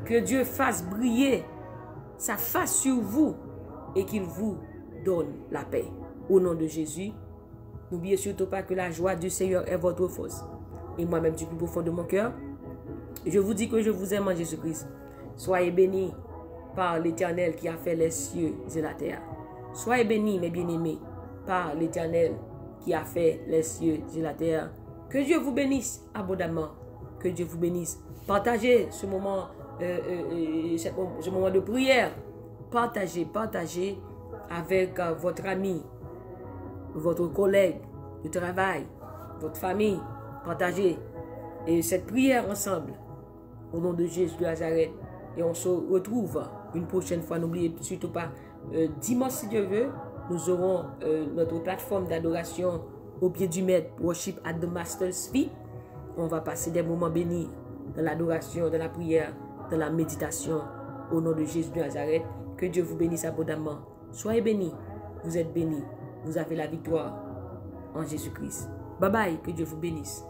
Que Dieu fasse briller sa face sur vous et qu'il vous donne la paix. Au nom de Jésus. N'oubliez surtout pas que la joie du Seigneur est votre force. Et moi-même du plus profond de mon cœur, je vous dis que je vous aime en Jésus-Christ. Soyez bénis par l'Éternel qui a fait les cieux et la terre. Soyez bénis, mes bien-aimés, par l'Éternel qui a fait les cieux et la terre. Que Dieu vous bénisse abondamment. Que Dieu vous bénisse. Partagez ce moment, ce moment de prière. Partagez avec votre ami, votre collègue de travail, votre famille. Partagez cette prière ensemble. Au nom de Jésus de Nazareth. Et on se retrouve une prochaine fois. N'oubliez surtout pas, dimanche si Dieu veut, nous aurons notre plateforme d'adoration au pied du maître, Worship at the Master's Feet. On va passer des moments bénis dans l'adoration, dans la prière, dans la méditation. Au nom de Jésus de Nazareth, que Dieu vous bénisse abondamment. Soyez bénis, vous êtes bénis, vous avez la victoire en Jésus-Christ. Bye bye, que Dieu vous bénisse.